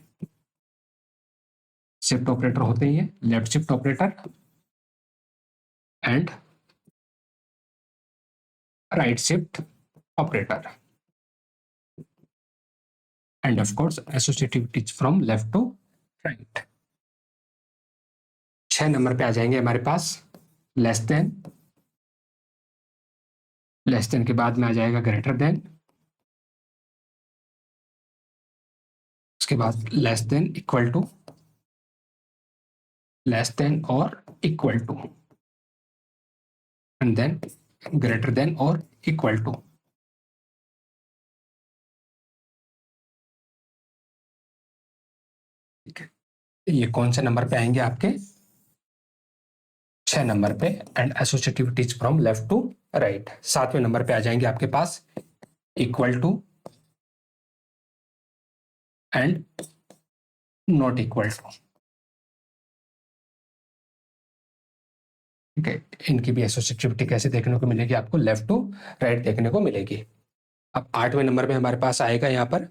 शिफ्ट ऑपरेटर होते ही है, left shift operator and right shift operator, and of course associativity from left to right. 6 number पे आ जाएंगे हमारे पास लेस देन, लेस देन के बाद में आ जाएगा ग्रेटर देन, उसके बाद less than equal to, less than और equal to, and then greater then और इक्वल टू। ठीक है, ये कौन से नंबर पे आएंगे आपके, 6 नंबर पे, and associativities from left to right. 7वें नंबर पे आ जाएंगे आपके पास equal to and not equal to, ठीक है। इनकी भी एसोसिएटिविटी कैसे देखने को मिलेगी आपको, लेफ्ट टू राइट देखने को मिलेगी। अब 8वें नंबर पे हमारे पास आएगा यहाँ पर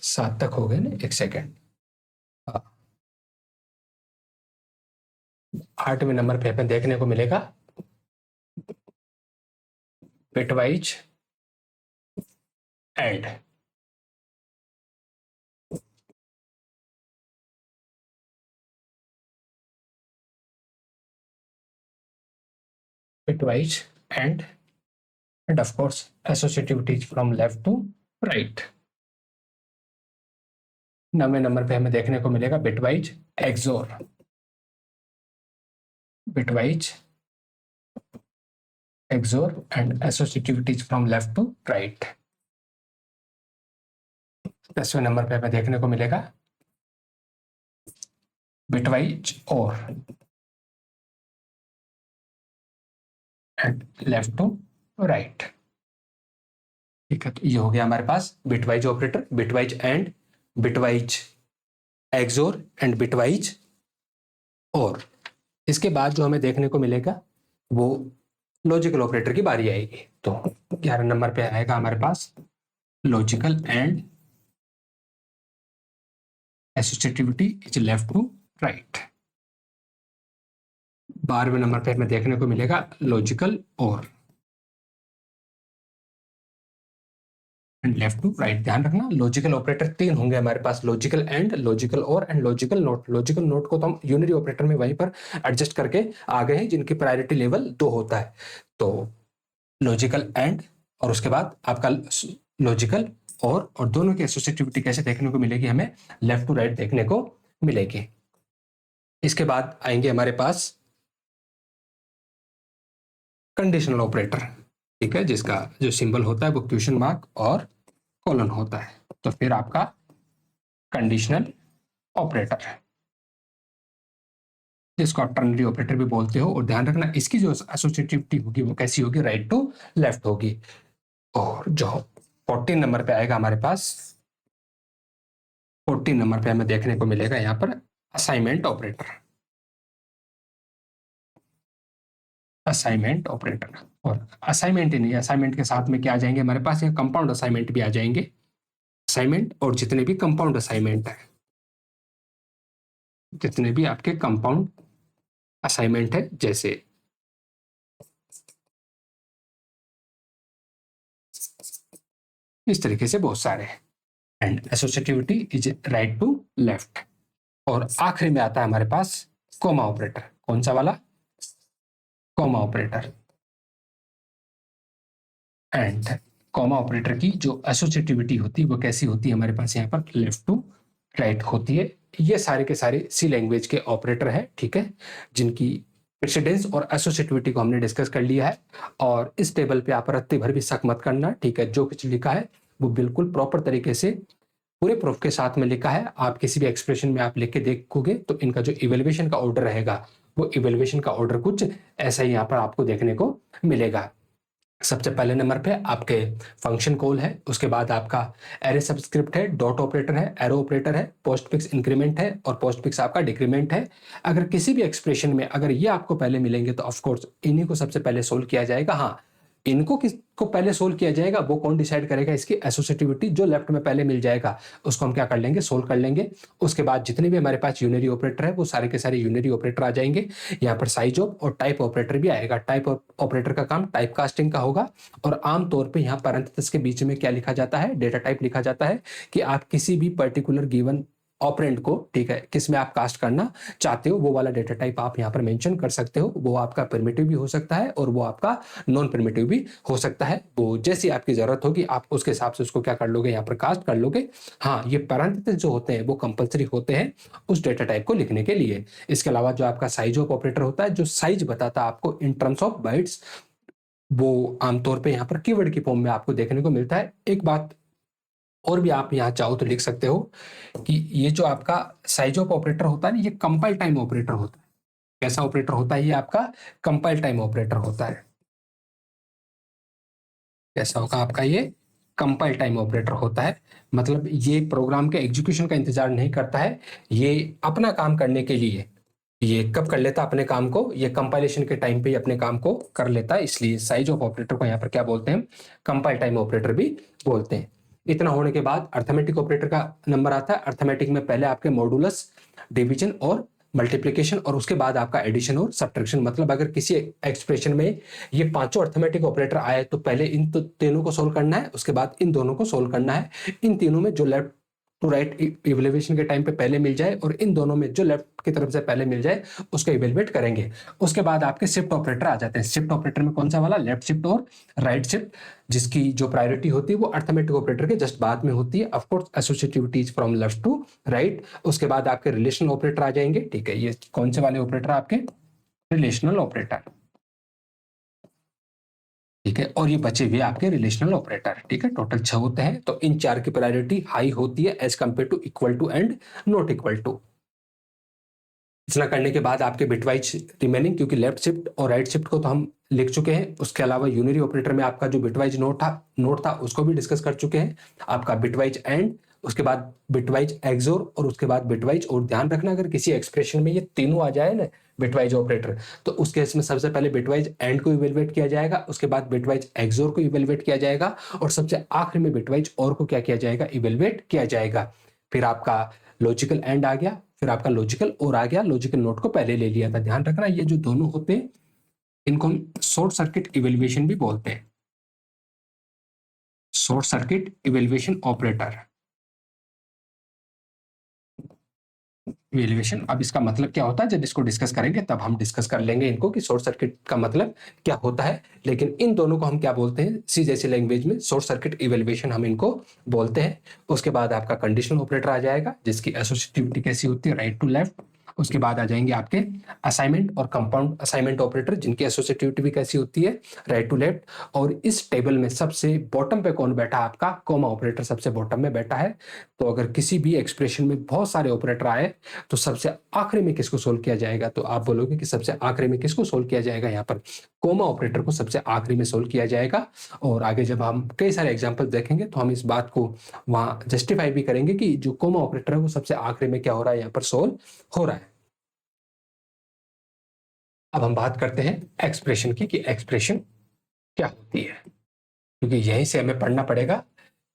सात तक हो गए ना, एक सेकेंड। 8वें नंबर पे हमें देखने को मिलेगा bitwise and, bitwise and of course associativity from left to right। 9वें नंबर पे हमें देखने को मिलेगा bitwise XOR, bitwise XOR and associativities from left to right. 10वें नंबर पे हमें देखने को मिलेगा बिटवाइज और एंड लेफ्ट टू राइट, ठीक है। तो ये हो गया हमारे पास bitwise operator, bitwise and, bitwise XOR and bitwise or. इसके बाद जो हमें देखने को मिलेगा वो लॉजिकल ऑपरेटर की बारी आएगी। तो 11 नंबर पे आएगा हमारे पास logical and associativity is left to right. 12वें नंबर पे हमें देखने को मिलेगा लॉजिकल और एंड लेफ्ट टू राइट। ध्यान रखना लॉजिकल ऑपरेटर 3 होंगे हमारे पास, लॉजिकल एंड, लॉजिकल और and logical note. Logical note को तो हम यूनरी ऑपरेटर में वहीं पर एडजस्ट करके आ गए हैं, जिनकी प्रायोरिटी लेवल 2 होता है। तो लॉजिकल एंड और उसके बाद आपका लॉजिकल और दोनों की एसोसिएटिविटी कैसे देखने को मिलेगी हमें, लेफ्ट टू राइट देखने को मिलेगी। इसके बाद आएंगे हमारे पास कंडीशनल ऑपरेटर, ठीक है, जिसका जो सिंबल होता है वो क्वेश्चन मार्क और कोलन होता है, तो फिर आपका कंडीशनल ऑपरेटर है, जिसको आप टर्नरी ऑपरेटर भी बोलते हो। और ध्यान रखना इसकी जो एसोसिएटिविटी होगी वो कैसी होगी, राइट टू लेफ्ट होगी। और जो 14 नंबर पे आएगा हमारे पास, 14 नंबर पे हमें देखने को मिलेगा यहाँ पर असाइनमेंट ऑपरेटर। असाइनमेंट ऑपरेटर, और असाइनमेंट ही नहीं, असाइनमेंट के साथ में क्या आ जाएंगे हमारे पास, ये कंपाउंड असाइनमेंट भी आ जाएंगे। असाइनमेंट और जितने भी कंपाउंड असाइनमेंट है, जितने भी आपके कंपाउंड असाइनमेंट है, जैसे इस तरीके से बहुत सारे हैं। And associativity is right to left. और आखिरी में आता है हमारे पास कोमा ऑपरेटर। कौन सा वाला, comma operator. And comma operator की जो एसोसिएटिविटी होती है वो कैसी होती है हमारे पास, यहाँ पर लेफ्ट टू राइट होती है। ये सारे के सारे सी लैंग्वेज के ऑपरेटर है, ठीक है, जिनकी प्रेसिडेंस और एसोसिएटिविटी को हमने डिस्कस कर लिया है। और इस टेबल पे आप रत्ते भर भी शक मत करना, ठीक है, जो कुछ लिखा है वो बिल्कुल प्रॉपर तरीके से पूरे प्रूफ के साथ में लिखा है। आप किसी भी एक्सप्रेशन में आप लिख के देखोगे तो इनका जो इवेल्युएशन का ऑर्डर रहेगा वो इवेल्युएशन का ऑर्डर कुछ ऐसा ही यहाँ पर आपको देखने को मिलेगा। सबसे पहले नंबर पे आपके फंक्शन कॉल है, उसके बाद आपका एरे सबस्क्रिप्ट है, डॉट ऑपरेटर है, एरो ऑपरेटर है, पोस्ट फिक्स इंक्रीमेंट है और पोस्ट फिक्स आपका डिक्रीमेंट है। अगर किसी भी एक्सप्रेशन में अगर ये आपको पहले मिलेंगे तो ऑफ कोर्स इन्हीं को सबसे पहले सोल्व किया जाएगा। हाँ, इनको किसको पहले सोल्व किया जाएगा वो कौन डिसाइड करेगा, इसकी एसोसिएटिविटी जो लेफ्ट में पहले मिल जाएगा उसको हम क्या कर लेंगे, सोल्व कर लेंगे। उसके बाद जितने भी हमारे पास यूनरी ऑपरेटर है वो सारे के सारे यूनरी ऑपरेटर आ जाएंगे। यहाँ पर साइज ऑफ और टाइप ऑपरेटर भी आएगा। टाइप ऑपरेटर का काम टाइप कास्टिंग का होगा और आमतौर पर यहाँ पैरेंथेसिस के बीच में क्या लिखा जाता है, डेटा टाइप लिखा जाता है कि आप किसी भी पर्टिकुलर गिवन ऑपरेंड को, ठीक है, किस में आप कास्ट करना चाहते हो वो वाला डेटा टाइप आप यहाँ पर मेंशन कर सकते हो। वो आपका प्रिमिटिव भी हो सकता है और वो आपका नॉन प्रिमिटिव भी हो सकता है। वो जैसी आपकी जरूरत होगी आप उसके हिसाब से उसको क्या कर लोगे, यहाँ पर कास्ट कर लोगे। हाँ, ये पैरेंथेसिस जो होते हैं वो कंपलसरी होते हैं उस डेटा टाइप को लिखने के लिए। इसके अलावा जो आपका साइज ऑफ ऑपरेटर होता है, जो साइज बताता है आपको इन टर्म्स ऑफ बाइट्स, वो आमतौर पर यहाँ पर कीवर्ड की फॉर्म में आपको देखने को मिलता है। एक बात और भी आप यहाँ चाहो तो लिख सकते हो कि ये जो आपका साइज ऑफ ऑपरेटर होता है ना, ये कंपाइल टाइम ऑपरेटर होता है। कैसा ऑपरेटर होता है ये आपका, कंपाइल टाइम ऑपरेटर होता है। कैसा होगा आपका, ये कंपाइल टाइम ऑपरेटर होता है। मतलब ये प्रोग्राम के एग्जीक्यूशन का इंतजार नहीं करता है, ये अपना काम करने के लिए ये कब कर लेता है अपने काम को, ये कंपाइलेशन के टाइम पे ही अपने काम को कर लेता है। इसलिए साइज ऑफ ऑपरेटर को यहाँ पर क्या बोलते हैं, कंपाइल टाइम ऑपरेटर भी बोलते हैं। इतना होने के बाद अर्थमेटिक ऑपरेटर का नंबर आता है। अर्थमेटिक में पहले आपके मॉडुलस, डिवीजन और मल्टीप्लिकेशन और उसके बाद आपका एडिशन और सब्ट्रैक्शन। मतलब अगर किसी एक्सप्रेशन में ये पांचों अर्थमेटिक ऑपरेटर आए तो पहले इन तीनों को सोल्व करना है, उसके बाद इन दोनों को सोल्व करना है। इन तीनों में जो लेफ्ट टू राइट इवेल्युएशन के टाइम पे पहले मिल जाए और इन दोनों में जो लेफ्ट की तरफ से पहले मिल जाए उसको इवेल्युएट करेंगे। उसके बाद आपके शिफ्ट ऑपरेटर आ जाते हैं। शिफ्ट ऑपरेटर में कौन सा वाला, लेफ्ट शिफ्ट और राइट शिफ्ट, जिसकी जो प्रायोरिटी होती है वो अर्थमेटिक ऑपरेटर के जस्ट बाद में होती है। Of course associativity is from left to right. उसके बाद आपके रिलेशनल ऑपरेटर आ जाएंगे, ठीक है। ये कौन से वाले ऑपरेटर आपके, रिलेशनल ऑपरेटर, ठीक है। और ये बचे हुए आपके रिलेशनल ऑपरेटर, ठीक है, टोटल 6 होते हैं। तो इन 4 की प्रायोरिटी हाई होती है as compared to equal to and not equal to. इतना करने के बाद आपके बिटवाइज रिमेनिंग, क्योंकि लेफ्ट शिफ्ट और राइट शिफ्ट को तो हम लिख चुके हैं, उसके अलावा यूनरी ऑपरेटर में आपका जो बिटवाइज नोट था उसको भी डिस्कस कर चुके हैं। आपका बिटवाइज एंड, उसके बाद बिटवाइज एक्सोर और उसके बाद बिटवाइज। और ध्यान रखना अगर किसी एक्सप्रेशन में ये तीनों आ जाए ना बिटवाइज ऑपरेटर, तो उस केस में सबसे पहले बिटवाइज एंड को इवेलुएट किया जाएगा, उसके बाद बिटवाइज एक्सोर को इवेलुएट किया जाएगा और सबसे आखिर में बिटवाइज और को क्या किया जाएगा, इवेलुएट किया जाएगा। फिर आपका लॉजिकल एंड आ गया, फिर आपका लॉजिकल और आ गया, लॉजिकल नोट को पहले ले लिया था। ध्यान रखना ये जो दोनों होते हैं इनको हम शॉर्ट सर्किट इवेल्युएशन भी बोलते हैं, short circuit evaluation operator. Evaluation, अब इसका मतलब क्या होता है जब इसको डिस्कस करेंगे तब हम डिस्कस कर लेंगे इनको कि शॉर्ट सर्किट का मतलब क्या होता है। लेकिन इन दोनों को हम क्या बोलते हैं, सी जैसी लैंग्वेज में शॉर्ट सर्किट इवेल्युएशन हम इनको बोलते हैं। उसके बाद आपका कंडीशनल ऑपरेटर आ जाएगा जिसकी एसोसिएटिविटी कैसी होती है, राइट टू लेफ्ट। उसके बाद आ जाएंगे आपके असाइनमेंट और कंपाउंड असाइनमेंट ऑपरेटर, जिनकी एसोसिएटिविटी भी कैसी होती है, राइट टू लेफ्ट। और इस टेबल में सबसे बॉटम पे कौन बैठा, आपका कॉमा ऑपरेटर सबसे बॉटम में बैठा है। तो अगर किसी भी एक्सप्रेशन में बहुत सारे ऑपरेटर आए तो सबसे आखिरी में किसको सोल्व किया जाएगा, तो आप बोलोगे कि सबसे आखिरी में किसको सोल्व किया जाएगा, यहाँ पर कॉमा ऑपरेटर को सबसे आखिरी में सोल्व किया जाएगा। और आगे जब हम कई सारे एग्जाम्पल देखेंगे तो हम इस बात को वहां जस्टिफाई भी करेंगे कि जो कॉमा ऑपरेटर है वो सबसे आखिरी में क्या हो रहा है, यहाँ पर सोल्व हो रहा है। अब हम बात करते हैं एक्सप्रेशन की, कि एक्सप्रेशन क्या होती है, क्योंकि यहीं से हमें पढ़ना पड़ेगा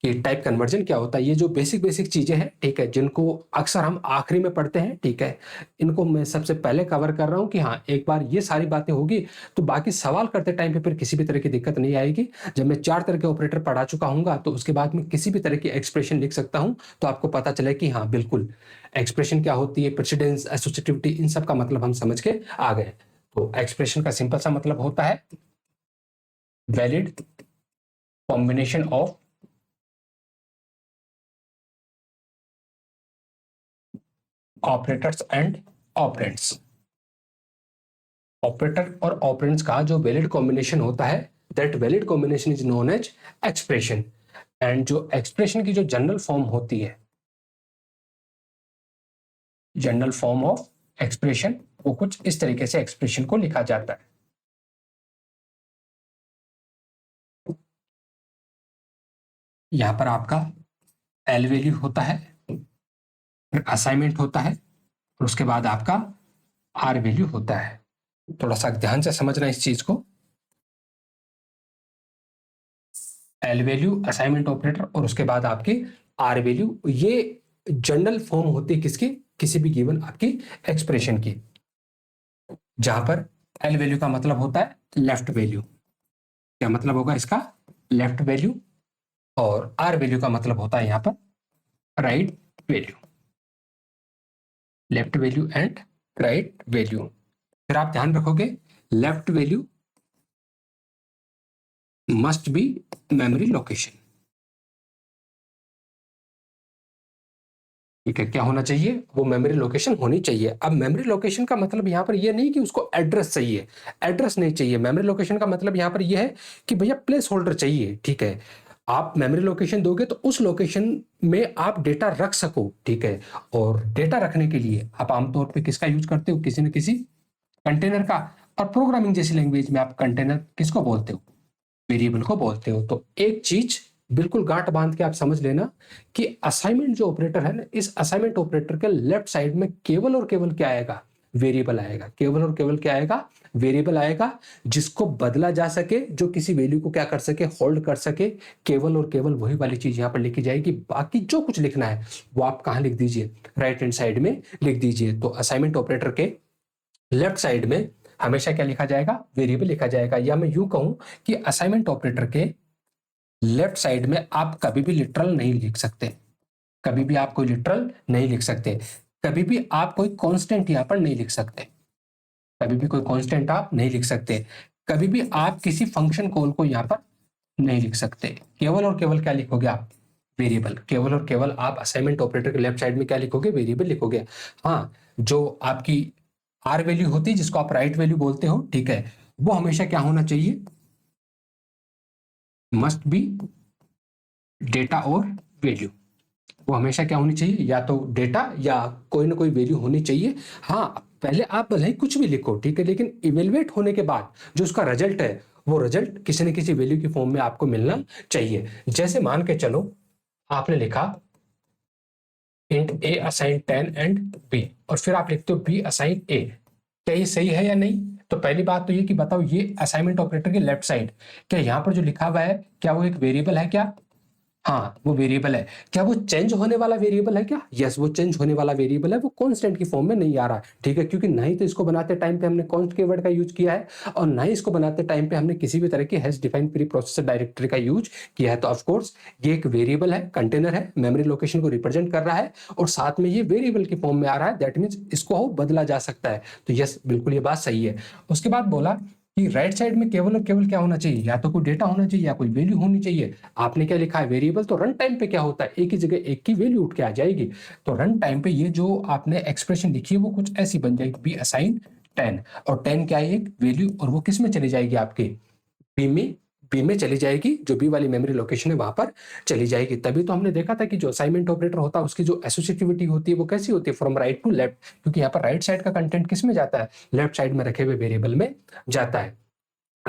कि टाइप कन्वर्जन क्या होता है। ये जो बेसिक बेसिक चीजें हैं, ठीक है, जिनको अक्सर हम आखिरी में पढ़ते हैं, ठीक है, इनको मैं सबसे पहले कवर कर रहा हूं कि हाँ, एक बार ये सारी बातें होगी तो बाकी सवाल करते टाइम पे फिर किसी भी तरह की दिक्कत नहीं आएगी। जब मैं 4 तरह के ऑपरेटर पढ़ा चुका हूंगा तो उसके बाद में किसी भी तरह की एक्सप्रेशन लिख सकता हूं, तो आपको पता चले कि हाँ बिल्कुल एक्सप्रेशन क्या होती है, प्रेसिडेंस, एसोसिएटिविटी, इन सब का मतलब हम समझ के आ गए। तो एक्सप्रेशन का सिंपल सा मतलब होता है valid combination of operators and operands. Operator और ऑपरेंड्स का जो वैलिड कॉम्बिनेशन होता है, that valid combination is known as expression. And जो एक्सप्रेशन की जो जनरल फॉर्म होती है, जनरल फॉर्म ऑफ एक्सप्रेशन, वो कुछ इस तरीके से एक्सप्रेशन को लिखा जाता है। यहां पर आपका एल वैल्यू होता है, फिर असाइनमेंट होता है, और उसके बाद आपका आर वैल्यू होता है। थोड़ा सा ध्यान से समझना इस चीज को। एल वैल्यू, असाइनमेंट ऑपरेटर, और उसके बाद आपकी आर वैल्यू, ये जनरल फॉर्म होती है किसकी, किसी भी गिवन आपकी एक्सप्रेशन की। जहां पर एल वैल्यू का मतलब होता है लेफ्ट वैल्यू, क्या मतलब होगा इसका, लेफ्ट वैल्यू, और आर वैल्यू का मतलब होता है यहां पर right value, left value and right value. फिर आप ध्यान रखोगे left value must be memory location, ठीक है, क्या होना चाहिए, वो मेमोरी लोकेशन होनी चाहिए। अब मेमोरी लोकेशन का मतलब यहां पर ये नहीं कि उसको एड्रेस चाहिए, एड्रेस नहीं चाहिए। मेमोरी लोकेशन का मतलब यहां पर ये है कि भैया प्लेस होल्डर चाहिए, ठीक है। आप मेमोरी लोकेशन दोगे तो उस लोकेशन में आप डेटा रख सको, ठीक है। और डेटा रखने के लिए आप आमतौर पर किसका यूज करते हो, किसी न किसी कंटेनर का। और प्रोग्रामिंग जैसी लैंग्वेज में आप कंटेनर किसको बोलते हो, वेरिएबल को बोलते हो। तो एक चीज बिल्कुल गांठ बांध के आप समझ लेना कि असाइनमेंट जो ऑपरेटर है ना, इस असाइनमेंट ऑपरेटर के लेफ्ट साइड में केवल और केवल क्या आएगा, वेरिएबल आएगा। केवल और केवल क्या आएगा, वेरिएबल आएगा, जिसको बदला जा सके, जो किसी वैल्यू को क्या कर सके, होल्ड कर सके। केवल और केवल वही वाली चीज यहां पर लिखी जाएगी। बाकी जो कुछ लिखना है वो आप कहां लिख दीजिए, राइट हैंड साइड में लिख दीजिए। तो असाइनमेंट ऑपरेटर के लेफ्ट साइड में हमेशा क्या लिखा जाएगा, वेरिएबल लिखा जाएगा। या मैं यूं कहूं कि असाइनमेंट ऑपरेटर के लेफ्ट साइड में आप कभी भी लिटरल नहीं लिख सकते, कभी भी आप कोई लिटरल नहीं लिख सकते, कभी भी आप कोई कांस्टेंट यहां पर नहीं लिख सकते, कभी भी कोई कांस्टेंट आप नहीं लिख सकते, कभी भी आप किसी फंक्शन कॉल को यहां पर नहीं लिख सकते। केवल और केवल क्या लिखोगे आप, वेरिएबल। केवल और केवल आप असाइनमेंट ऑपरेटर के लेफ्ट साइड में क्या लिखोगे, वेरिएबल लिखोगे। हाँ, जो आपकी आर वैल्यू होती है, जिसको आप राइट वैल्यू बोलते हो, ठीक है, वो हमेशा क्या होना चाहिए, मस्ट बी डेटा और वैल्यू। वो हमेशा क्या होनी चाहिए, या तो डेटा या कोई ना कोई वैल्यू होनी चाहिए। हाँ, पहले आप भले ही कुछ भी लिखो, ठीक है, लेकिन इवेलुएट होने के बाद जो उसका रिजल्ट है, वो रिजल्ट किसी न किसी वैल्यू की फॉर्म में आपको मिलना चाहिए। जैसे मान के चलो आपने लिखा int A assign 10 and B, और फिर आप लिखते हो बी असाइन ए, क्या ये सही है या नहीं। तो पहली बात तो ये कि बताओ, ये असाइनमेंट ऑपरेटर के लेफ्ट साइड, क्या यहां पर जो लिखा हुआ है क्या वो एक वेरिएबल है क्या, हाँ वो वेरिएबल है। क्या वो चेंज होने वाला वेरिएबल है क्या, यस वो चेंज होने वाला वेरिएबल है, वो कांस्टेंट की फॉर्म में नहीं आ रहा, ठीक है, क्योंकि ना ही तो इसको बनाते टाइम पे हमने कॉन्स्ट के वर्ड का यूज किया है, और ना ही इसको बनाते टाइम पे हमने किसी भी तरह की hash defined pre processor directory का यूज किया है। तो ऑफ कोर्स ये एक वेरिएबल है, कंटेनर है, मेमोरी लोकेशन को रिप्रेजेंट कर रहा है, और साथ में ये वेरिएबल की फॉर्म में आ रहा है, दैट मीन्स इसको बदला जा सकता है। तो यस बिल्कुल ये बात सही है। उसके बाद बोला कि राइट साइड में केवल और केवल क्या होना चाहिए, या तो कोई डेटा होना चाहिए या कोई वैल्यू होनी चाहिए। आपने क्या लिखा है वेरिएबल, तो रन टाइम पे क्या होता है, एक ही जगह एक की वैल्यू उठ के आ जाएगी। तो रन टाइम पे ये जो आपने एक्सप्रेशन लिखी है वो कुछ ऐसी बन जाएगी, बी असाइन 10, और 10 क्या है, एक वैल्यू, और वो किस में चली जाएगी, आपके बी में चली जाएगी, जो बी वाली मेमोरी लोकेशन है वहां पर चली जाएगी। तभी तो हमने देखा था कि जो असाइनमेंट ऑपरेटर होता है उसकी जो एसोसिएटिविटी होती है वो कैसी होती है, फ्रॉम राइट टू लेफ्ट, क्योंकि यहाँ पर राइट साइड का कंटेंट किस में जाता है, लेफ्ट साइड में रखे हुए वेरिएबल में जाता है।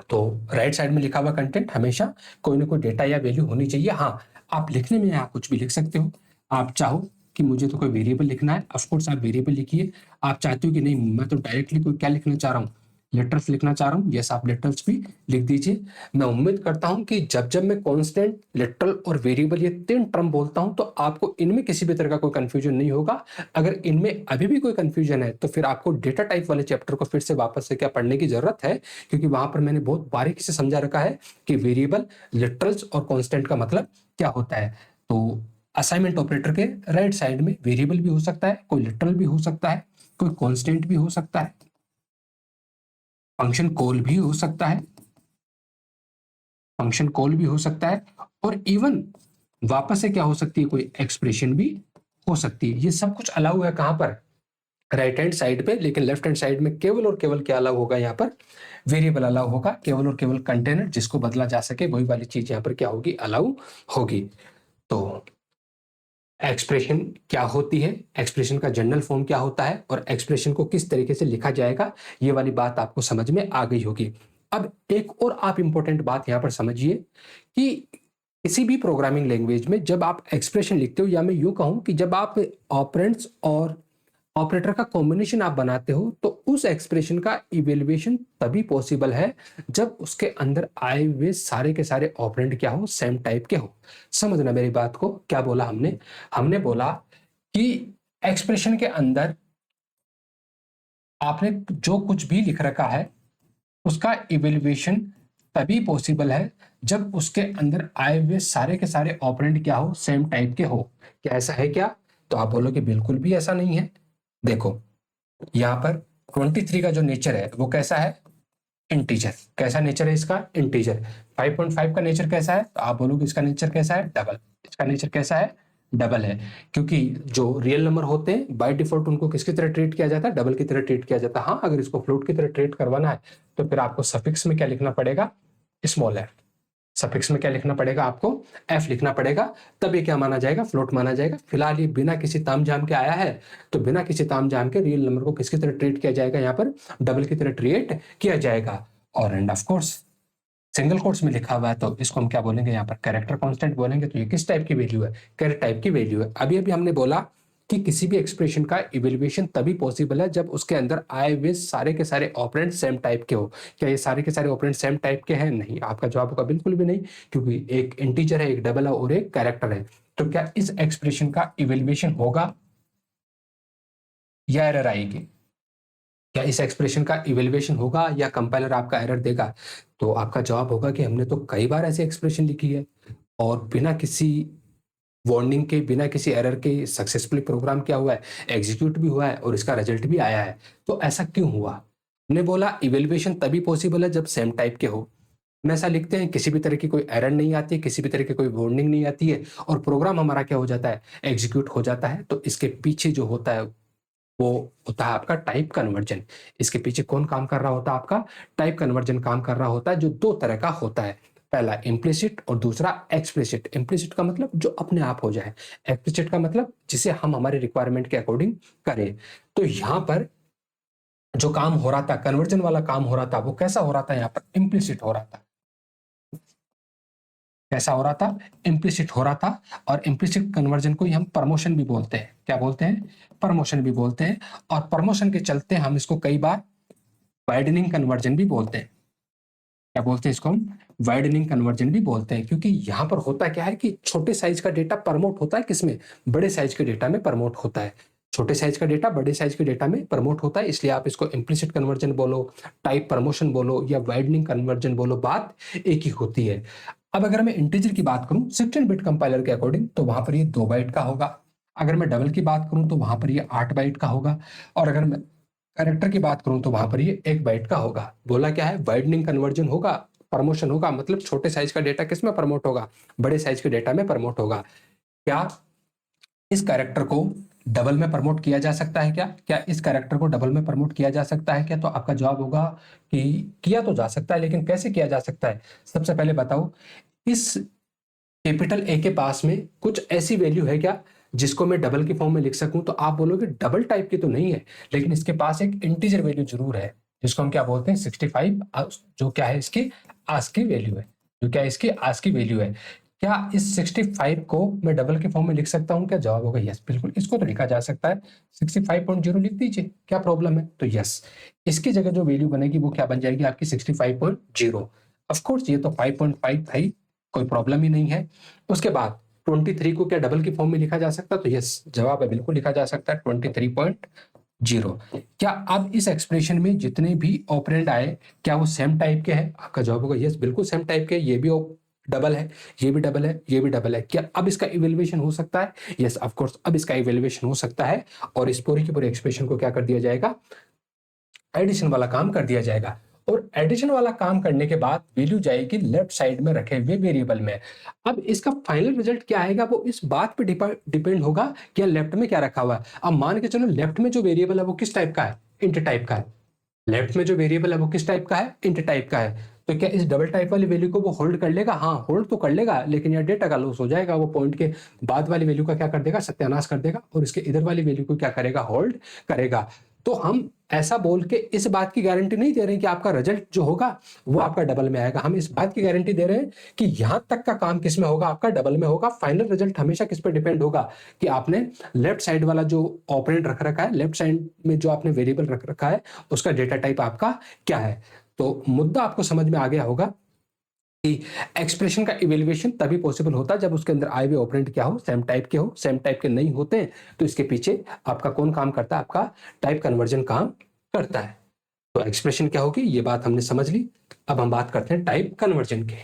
तो राइट साइड में लिखा हुआ कंटेंट हमेशा कोई ना कोई डेटा या वैल्यू होनी चाहिए। हाँ, आप लिखने में यहाँ कुछ भी लिख सकते हो। आप चाहो कि मुझे तो कोई वेरिएबल लिखना है, ऑफकोर्स आप वेरिएबल लिखिए। आप चाहते हो कि नहीं मैं तो डायरेक्टली कोई क्या लिखना चाह रहा हूँ, लेटर्स लिखना चाह रहा हूँ, यस आप लेटर्स भी लिख दीजिए। मैं उम्मीद करता हूँ कि जब जब मैं कॉन्स्टेंट, लिटरल और वेरिएबल ये 3 टर्म बोलता हूँ तो आपको इनमें किसी भी तरह का कोई कंफ्यूजन नहीं होगा। अगर इनमें अभी भी कोई कंफ्यूजन है तो फिर आपको डेटा टाइप वाले चैप्टर को फिर से वापस से क्या पढ़ने की जरूरत है, क्योंकि वहां पर मैंने बहुत बारीकी से समझा रखा है कि वेरिएबल, लिटरल्स और कांस्टेंट का मतलब क्या होता है। तो असाइनमेंट ऑपरेटर के राइट साइड में वेरिएबल भी हो सकता है, कोई लिटरल भी हो सकता है, कोई कांस्टेंट भी हो सकता है, फंक्शन कॉल भी हो सकता है, फंक्शन कॉल भी हो सकता है, और इवन वापस से क्या हो सकती है, कोई एक्सप्रेशन भी हो सकती है। ये सब कुछ अलाउ है कहां पर, राइट हैंड साइड पे, लेकिन लेफ्ट हैंड साइड में केवल और केवल क्या अलाउ होगा, यहाँ पर वेरिएबल अलाउ होगा, केवल और केवल कंटेनर जिसको बदला जा सके वही वाली चीज यहाँ पर क्या होगी, अलाउ होगी। तो एक्सप्रेशन क्या होती है, एक्सप्रेशन का जनरल फॉर्म क्या होता है, और एक्सप्रेशन को किस तरीके से लिखा जाएगा, ये वाली बात आपको समझ में आ गई होगी। अब एक और आप इंपॉर्टेंट बात यहां पर समझिए कि किसी भी प्रोग्रामिंग लैंग्वेज में जब आप एक्सप्रेशन लिखते हो, या मैं यूं कहूं कि जब आप ऑपरेंड्स और ऑपरेटर का कॉम्बिनेशन आप बनाते हो, तो उस एक्सप्रेशन का इवेल्युएशन तभी पॉसिबल है जब उसके अंदर आए हुए सारे के सारे ऑपरेंड क्या हो, सेम टाइप के हो। समझना मेरी बात को, क्या बोला हमने, हमने बोला कि एक्सप्रेशन के अंदर आपने जो कुछ भी लिख रखा है उसका इवेल्युएशन तभी पॉसिबल है जब उसके अंदर आए हुए सारे के सारे ऑपरेंड क्या हो, सेम टाइप के हो। क्या ऐसा है क्या, तो आप बोलोगे बिल्कुल भी ऐसा नहीं है। देखो यहाँ पर 23 का जो नेचर है वो कैसा है, इंटीजर। कैसा नेचर है इसका, इंटीजर। 5.5 का नेचर कैसा है, तो आप बोलोगे इसका नेचर कैसा है, डबल। इसका नेचर कैसा है, डबल है, क्योंकि जो रियल नंबर होते हैं बाय डिफॉल्ट उनको किसकी तरह ट्रीट किया जाता है, डबल की तरह ट्रीट किया जाता है। हाँ, अगर इसको फ्लोट की तरह ट्रीट करवाना है तो फिर आपको सफिक्स में क्या लिखना पड़ेगा, स्मॉल एफ। सफिक्स में क्या लिखना पड़ेगा आपको, एफ लिखना पड़ेगा, तब ये क्या माना जाएगा, फ्लोट माना जाएगा। फिलहाल ये बिना किसी तामझाम के आया है, तो बिना किसी तामझाम के रियल नंबर को किसकी तरह ट्रीट किया जाएगा, यहाँ पर डबल की तरह ट्रीट किया जाएगा। और and of course single quotes में लिखा हुआ है तो इसको हम क्या बोलेंगे, यहाँ पर कैरेक्टर कांस्टेंट बोलेंगे। तो ये किस टाइप की वैल्यू है, कैरेक्टर टाइप की वैल्यू है। अभी अभी हमने बोला कि किसी भी एक्सप्रेशन का इवेल्युएशन तभी पॉसिबल है जब उसके अंदर आए हुए सारे के सारे ऑपरेंड सेम टाइप के हो। क्या ये सारे के सारे ऑपरेंड सेम टाइप के हैं, नहीं। आपका जवाब होगा बिल्कुल भी नहीं, क्योंकि एक इंटीजर है, एक डबल है और एक कैरेक्टर है। तो क्या इस एक्सप्रेशन का इवेल्युएशन होगा या एरर आएगी, क्या इस एक्सप्रेशन का इवेल्युएशन होगा या कंपाइलर आपका एरर देगा। तो आपका जवाब होगा कि हमने तो कई बार ऐसी एक्सप्रेशन लिखी है और बिना किसी वार्निंग के, बिना किसी एरर के सक्सेसफुली प्रोग्राम क्या हुआ है, एग्जीक्यूट भी हुआ है और इसका रिजल्ट भी आया है। तो ऐसा क्यों हुआ, हमने बोला इवेल्युएशन तभी पॉसिबल है जब सेम टाइप के हो। हम ऐसा लिखते हैं, किसी भी तरह की कोई एरर नहीं आती है, किसी भी तरह की कोई वार्निंग नहीं आती है, और प्रोग्राम हमारा क्या हो जाता है, एग्जीक्यूट हो जाता है। तो इसके पीछे जो होता है वो होता है आपका टाइप कन्वर्जन। इसके पीछे कौन काम कर रहा होता है, आपका टाइप कन्वर्जन काम कर रहा होता है, जो दो तरह का होता है। पहला इम्प्लिसिट और दूसरा एक्सप्लिसिट। इम्प्लिसिट का मतलब जो अपने आप हो जाए, एक्सप्लिसिट का मतलब जिसे हम हमारे रिक्वायरमेंट के अकॉर्डिंग करें। तो यहां पर जो काम हो रहा था, कन्वर्जन वाला काम हो रहा था, वो कैसा हो रहा था, यहाँ पर इम्प्लिसिट हो रहा था। कैसा हो रहा था, इम्प्लिसिट हो रहा था। और इम्प्लिसिट कन्वर्जन को ही हम प्रमोशन भी बोलते हैं। क्या बोलते हैं, प्रमोशन भी बोलते हैं। और प्रमोशन के चलते हम इसको कई बार वाइडनिंग कन्वर्जन भी बोलते हैं। क्या बोलते हैं इसको हम, वाइडनिंग कन्वर्जन भी बोलते हैं। क्योंकि यहां पर होता क्या है कि छोटे साइज का डेटा प्रमोट होता है किसमें, बड़े साइज के डेटा में प्रमोट होता है। छोटे साइज का डेटा बड़े साइज के डेटा में प्रमोट होता है, इसलिए आप इसको इम्प्लिसिट कन्वर्जन बोलो, टाइप प्रमोशन बोलो या वाइडनिंग कन्वर्जन बोलो, बात एक ही होती है। अब अगर मैं इंटीजर की बात करूं 16 बिट कंपाइलर के अकॉर्डिंग, तो वहां पर ये 2 बाइट का होगा। अगर मैं डबल की बात करूं तो वहां पर ये 8 बाइट का होगा। और अगर मैं कैरेक्टर की बात करूं तो वहां पर ये 1 बाइट का होगा। बोला क्या है, वाइडनिंग कन्वर्जन होगा, प्रमोशन होगा, मतलब छोटे साइज का डेटा किस में प्रमोट होगा, बड़े साइज के डेटा में प्रमोट होगा। क्या इस कैरेक्टर को डबल में प्रमोट किया जा सकता है? क्या इस कैरेक्टर को डबल में प्रमोट किया जा सकता है क्या? तो आपका जवाब होगा कि किया तो जा सकता है, लेकिन कैसे किया जा सकता है? सबसे पहले बताओ, इस कैपिटल ए के पास में कुछ ऐसी वैल्यू है क्या जिसको मैं डबल की फॉर्म में लिख सकूं? तो आप बोलोगे डबल टाइप की तो नहीं है, लेकिन इसके पास एक इंटीजर वैल्यू जरूर है, जिसको हम क्या बोलते हैं, 65, जो क्या है इसकी आस्की वैल्यू है, जो क्या इसकी आस्की वैल्यू है। क्या इस 65 को मैं डबल के फॉर्म में लिख सकता हूं? क्या जवाब होगा यस, बिल्कुल इसको तो लिखा जा सकता है। 65.0 लिख दीजिए, क्या प्रॉब्लम है? तो यस, इसकी जगह जो वैल्यू बनेगी वो क्या बन जाएगी आपकी 65.0। ऑफकोर्स ये तो 5.5 था ही, कोई प्रॉब्लम ही नहीं है। उसके बाद 23 को क्या डबल की फॉर्म में लिखा जा सकता है? तो यस, जवाब है बिल्कुल लिखा जा सकता है 23.0। क्या अब इस एक्सप्रेशन में जितने भी ऑपरेंड आए क्या वो सेम टाइप के हैं? आपका जवाब होगा यस, बिल्कुल सेम टाइप के। ये भी डबल है, ये भी डबल है, ये भी डबल है। क्या अब इसका इवेल्युएशन हो सकता है? यस ऑफ कोर्स, अब इसका इवेल्युएशन हो सकता है, और इस पूरी की पूरी एक्सप्रेशन को क्या कर दिया जाएगा, एडिशन वाला काम कर दिया जाएगा। और एडिशन वाला काम करने के बाद वैल्यू जाएगी लेफ्ट साइड में रखे हुए वेरिएबल में। अब इसका फाइनल रिजल्ट क्या आएगा वो इस बात पे डिपेंड होगा कि लेफ्ट में क्या रखा हुआ है। अब मान के चलो लेफ्ट में जो वेरिएबल है वो किस टाइप का है, इंट टाइप का है। लेफ्ट में जो वेरिएबल है वो किस टाइप का है, इंट टाइप का है। तो क्या इस डबल टाइप वाली वैल्यू को वो होल्ड कर लेगा? हाँ, होल्ड तो कर लेगा, लेकिन यहाँ डेटा का लॉस हो जाएगा। वो पॉइंट के बाद वाली वैल्यू का क्या कर देगा, सत्यानाश कर देगा, और इसके इधर वाली वैल्यू को क्या करेगा, होल्ड करेगा। तो हम ऐसा बोल के इस बात की गारंटी नहीं दे रहे हैं कि आपका रिजल्ट जो होगा वो आपका डबल में आएगा। हम इस बात की गारंटी दे रहे हैं कि यहां तक का काम किस में होगा, आपका डबल में होगा। फाइनल रिजल्ट हमेशा किस पर डिपेंड होगा कि आपने लेफ्ट साइड वाला जो ऑपरेंड रख रखा है, लेफ्ट साइड में जो आपने वेरिएबल रख रखा है, उसका डेटा टाइप आपका क्या है। तो मुद्दा आपको समझ में आ गया होगा कि एक्सप्रेशन का इवेल्युएशन तभी पॉसिबल होता है जब उसके अंदर आए हुए ऑपरेंड क्या हो, सेम टाइप के हो। सेम टाइप के नहीं होते हैं तो इसके पीछे आपका कौन काम करता है, आपका टाइप कन्वर्जन काम करता है। तो एक्सप्रेशन क्या होगी ये बात हमने समझ ली। अब हम बात करते हैं टाइप कन्वर्जन के।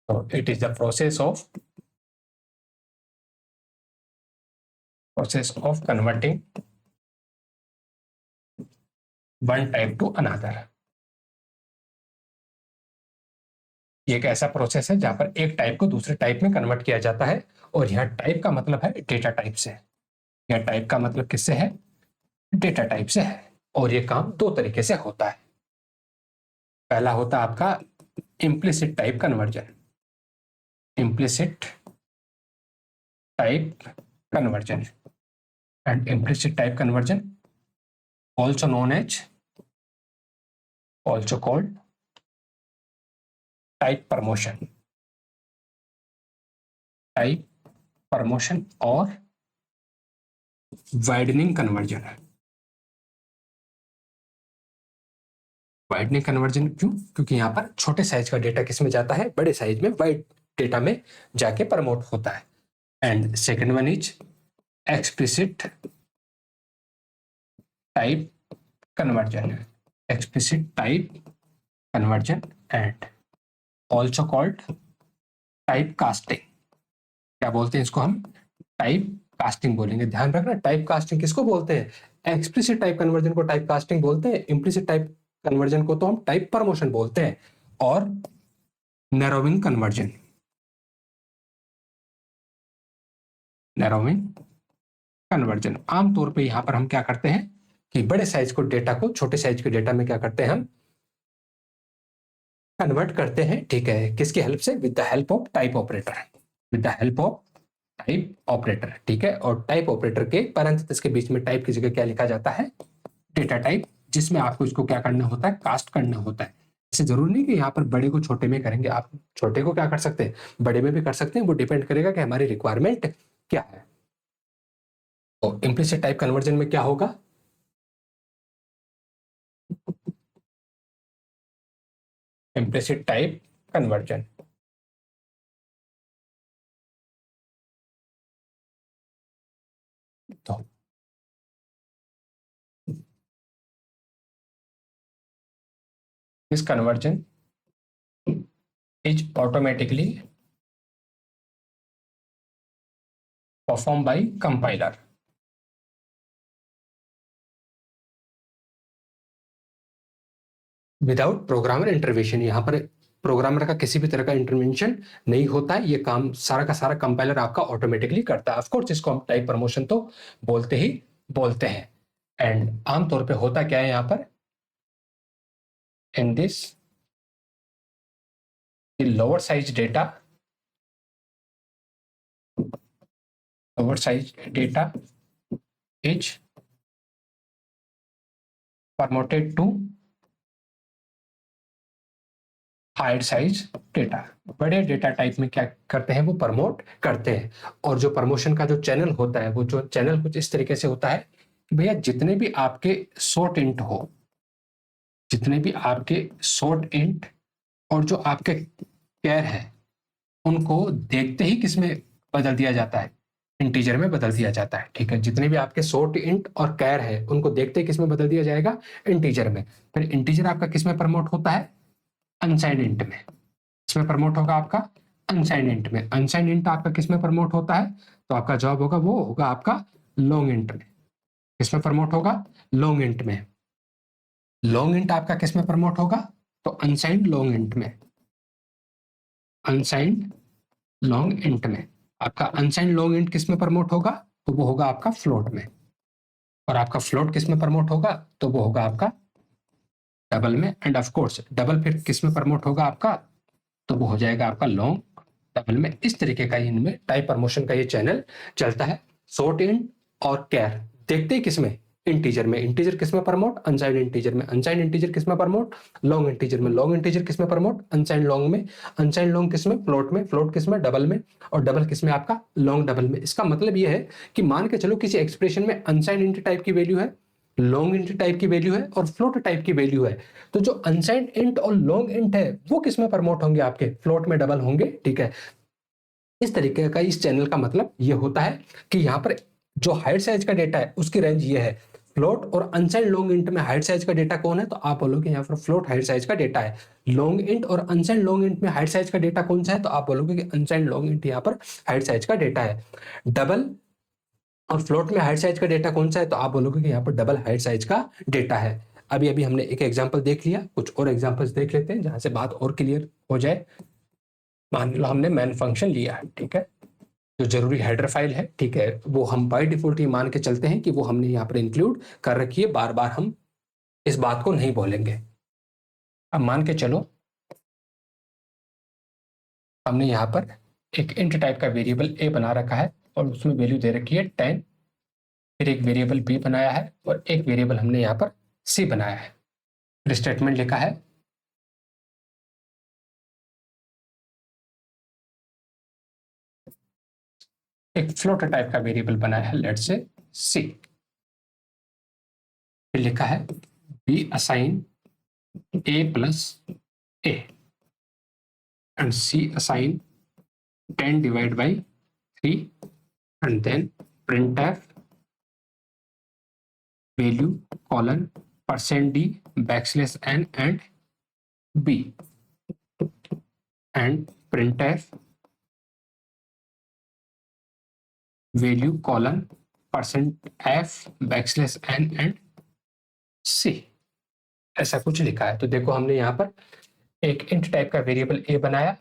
तो it is the process of converting one type to another. ये एक ऐसा प्रोसेस है जहां पर एक टाइप को दूसरे टाइप में कन्वर्ट किया जाता है, और यह टाइप का मतलब है डेटा टाइप से। यह टाइप का मतलब किससे है, डेटा टाइप से है। और ये काम दो तरीके से होता है। पहला होता है आपका implicit type conversion. Implicit type conversion and implicit type conversion also known as, also called type promotion. Type promotion और वाइडनिंग कन्वर्जन। वाइडनिंग कन्वर्जन क्यों? क्योंकि यहां पर छोटे साइज का डेटा किस में जाता है, बड़े साइज में, वाइड डेटा में जाके प्रमोट होता है। And second one is explicit type conversion. Explicit type conversion and also called type casting. क्या बोलते हैं इसको हम, टाइप कास्टिंग बोलेंगे। ध्यान रखना, टाइप कास्टिंग किसको बोलते हैं, एक्सप्लिसिट टाइप कन्वर्जन को टाइप कास्टिंग बोलते हैं, इम्प्लिसिट टाइप कन्वर्जन को तो हम टाइप प्रमोशन बोलते हैं। और नैरोविंग कन्वर्जन, नैरोविंग कन्वर्जन आमतौर पे यहां पर हम क्या करते हैं कि बड़े साइज को डेटा को छोटे साइज के डेटा में क्या करते हैं, हम कन्वर्ट करते हैं। ठीक है, किसकी हेल्प से, with the help of type operator. With the help of type operator, ठीक है। और टाइप ऑपरेटर के parenthesis के बीच में टाइप की जगह क्या लिखा जाता है, डेटा टाइप, जिसमें आपको इसको क्या करना होता है, कास्ट करना होता है। इसे जरूरी नहीं कि यहाँ पर बड़े को छोटे में करेंगे, आप छोटे को क्या कर सकते हैं, बड़े में भी कर सकते हैं। वो डिपेंड करेगा कि हमारी रिक्वायरमेंट क्या है। तो इम्प्लिसिट टाइप कन्वर्जन में क्या होगा, इम्प्लिसिट टाइप कन्वर्जन तो this conversion is automatically perform by compiler. Without programmer intervention, यहाँ पर प्रोग्रामर का किसी भी तरह का इंटरवेंशन नहीं होता है, ये काम सारा का सारा कंपाइलर आपका ऑटोमेटिकली करता है। ऑफ कोर्स इसको हम टाइप प्रमोशन तो बोलते ही बोलते हैं। एंड आमतौर पे होता क्या है यहाँ पर, in this lower size data is promoted to higher size data. बड़े डेटा टाइप में क्या करते हैं, वो प्रमोट करते हैं। और जो प्रमोशन का जो चैनल होता है, वो जो चैनल कुछ इस तरीके से होता है कि भैया जितने भी आपके शॉर्ट इंट हो, जितने भी आपके शॉर्ट इंट और जो आपके कैर है, उनको देखते ही किसमें बदल दिया जाता है, इंटीजर में बदल दिया जाता है। ठीक है, जितने भी आपके शॉर्ट इंट और कैर है, उनको देखते ही किसमें बदल दिया जाएगा, इंटीजर में। फिर इंटीजर आपका किसमें प्रमोट होता है, अनसाइंड इंट में। इसमें प्रमोट होगा आपका अनसाइंड इंट में। अनसाइंड इंट आपका किसमें प्रमोट होता है, तो आपका जवाब होगा वो होगा आपका लॉन्ग इंट में। किसमें प्रमोट होगा, लॉन्ग इंट में। लॉन्ग इंट आपका किसमें प्रमोट होगा, तो अनसाइंड लॉन्ग इंट में। अनसाइंड लॉन्ग इंट में आपका अनसाइंड लॉन्ग इंट किसमें प्रमोट होगा, तो वो होगा आपका फ्लोट में। और आपका फ्लोट किसमें प्रमोट होगा, तो वो होगा आपका डबल में। एंड ऑफ कोर्स डबल फिर किसमें प्रमोट होगा आपका, तो वो हो जाएगा आपका लॉन्ग डबल में। इस तरीके का इनमें टाइप प्रमोशन का ये चैनल चलता है। शॉर्ट इंट और कैर देखते ही किसमें, इंटीजर में। इंटीजर किसमें प्रमोट, अनसाइंड इंटीजर में। अनसाइंड इंटीजर किसमें प्रमोट, लॉन्ग इंटीजर में। लॉन्ग इंटीजर किसमें प्रमोट, अनसाइंड लॉन्ग में। अनसाइंड लॉन्ग किसमें, फ्लोट में। फ्लोट किसमें, डबल में। और डबल किसमें आपका, लॉन्ग डबल में। इसका मतलब ये है कि मान के चलो किसी एक्सप्रेशन में अनसाइंड इंट टाइप की वैल्यू है, लॉन्ग इंट टाइप की वैल्यू है और फ्लोट टाइप की वैल्यू है, तो जो अनसाइंड इंट और लॉन्ग इंट है वो किसमें प्रमोट होंगे, आपके फ्लोट में डबल होंगे। ठीक है, इस तरीके का इस चैनल का मतलब ये होता है कि यहाँ पर जो हाइट साइज का डेटा है उसकी रेंज ये है। फ्लोट और अनसाइंड लॉन्ग इंट में हाइट साइज का डेटा कौन है, तो आप बोलोगे यहाँ पर फ्लोट हाइट साइज का डेटा है। लॉन्ग इंट और अनसाइंड लॉन्ग इंट में हाइट साइज का डेटा कौन सा है, तो आप बोलोगे कि अनसाइंड लॉन्ग इंट यहाँ पर हाइट साइज का डेटा है। डबल और फ्लोट में हाइट साइज का डेटा कौन सा है, तो आप बोलोगे कि यहाँ पर डबल हाइट साइज का डेटा है। अभी अभी हमने एक एग्जाम्पल देख लिया, कुछ और एग्जाम्पल्स देख लेते हैं जहां से बात और क्लियर हो जाए। मान लो हमने मैन फंक्शन लिया है, ठीक है, जो जरूरी हेडर फाइल है, ठीक है, वो हम बाय डिफॉल्ट ये मान के चलते हैं कि वो हमने यहाँ पर इंक्लूड कर रखी है। बार बार हम इस बात को नहीं बोलेंगे। अब मान के चलो हमने यहाँ पर एक इंट टाइप का वेरिएबल ए बना रखा है और उसमें वैल्यू दे रखी है 10। फिर एक वेरिएबल बी बनाया है और एक वेरिएबल हमने यहाँ पर सी बनाया है। फिर स्टेटमेंट लिखा है एक फ्लोटर टाइप का वेरिएबल बनाया है, लेट्स से सी। फिर लिखा है B assign A plus A and C assign 10 divide by 3 and then printf value colon %d backslash n and b and printf value colon %f backslash n and c, ऐसा कुछ लिखा है। तो देखो हमने यहाँ पर एक इंट टाइप का वेरिएबल ए बनाया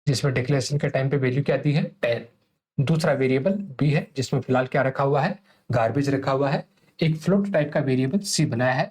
जिसमें डिक्लेरेशन के टाइम पे वैल्यू क्या दी है 10। दूसरा वेरिएबल बी है जिसमें फिलहाल क्या रखा हुआ है, गार्बेज रखा हुआ है। एक फ्लोट टाइप का वेरिएबल सी बनाया है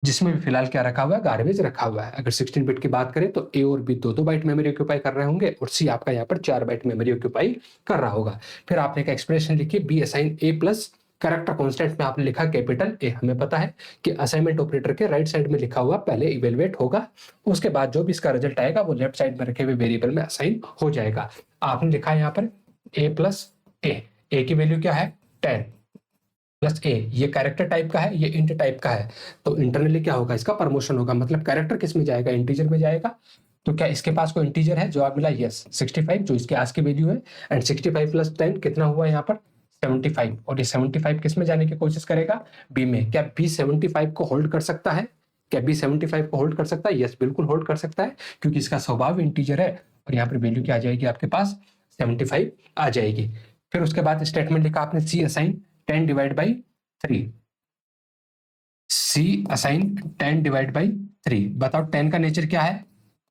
जिसमें भी फिलहाल क्या रखा हुआ है, गार्बेज रखा हुआ है। अगर 16 बिट की बात करें तो ए और बी 2-2 बाइट मेमोरी ऑक्यूपाई कर रहे होंगे और सी आपका यहाँ पर 4 बाइट मेमोरी ऑक्यूपाई कर रहा होगा। फिर आपने एक एक्सप्रेशन लिखी B assign A plus character constant में आपने लिखा कैपिटल ए। हमें पता है कि असाइनमेंट ऑपरेटर के राइट साइड में लिखा हुआ पहले इवेलुएट होगा, उसके बाद जो भी इसका रिजल्ट आएगा वो लेफ्ट साइड में रखे हुए वेरिएबल में असाइन हो जाएगा। आपने लिखा है यहाँ पर ए प्लस ए की वैल्यू क्या है 10 प्लस ए, ये कैरेक्टर टाइप का है, ये इंट टाइप का है, तो इंटरनली क्या होगा, इसका प्रमोशन होगा। मतलब कैरेक्टर किस में जाएगा, इंटीजर में जाएगा। तो क्या इसके पास कोई इंटीजर है, जवाब मिला यस 65 जो इसके आज की वैल्यू है। एंड 65 प्लस 10 कितना हुआ यहाँ पर 75, और ये 75 किस में जाने की कोशिश करेगा, बी में। क्या बी 75 को होल्ड कर सकता है, क्या बी 75 को होल्ड कर सकता है, यस बिल्कुल होल्ड कर सकता है क्योंकि इसका स्वभाव इंटीजर है। और यहाँ पर वैल्यू क्या आ जाएगी आपके पास 75 आ जाएगी। फिर उसके बाद स्टेटमेंट लिखा आपने c assign 10 divide by 3, c assign 10 divide by 3। बताओ 10 का नेचर क्या है?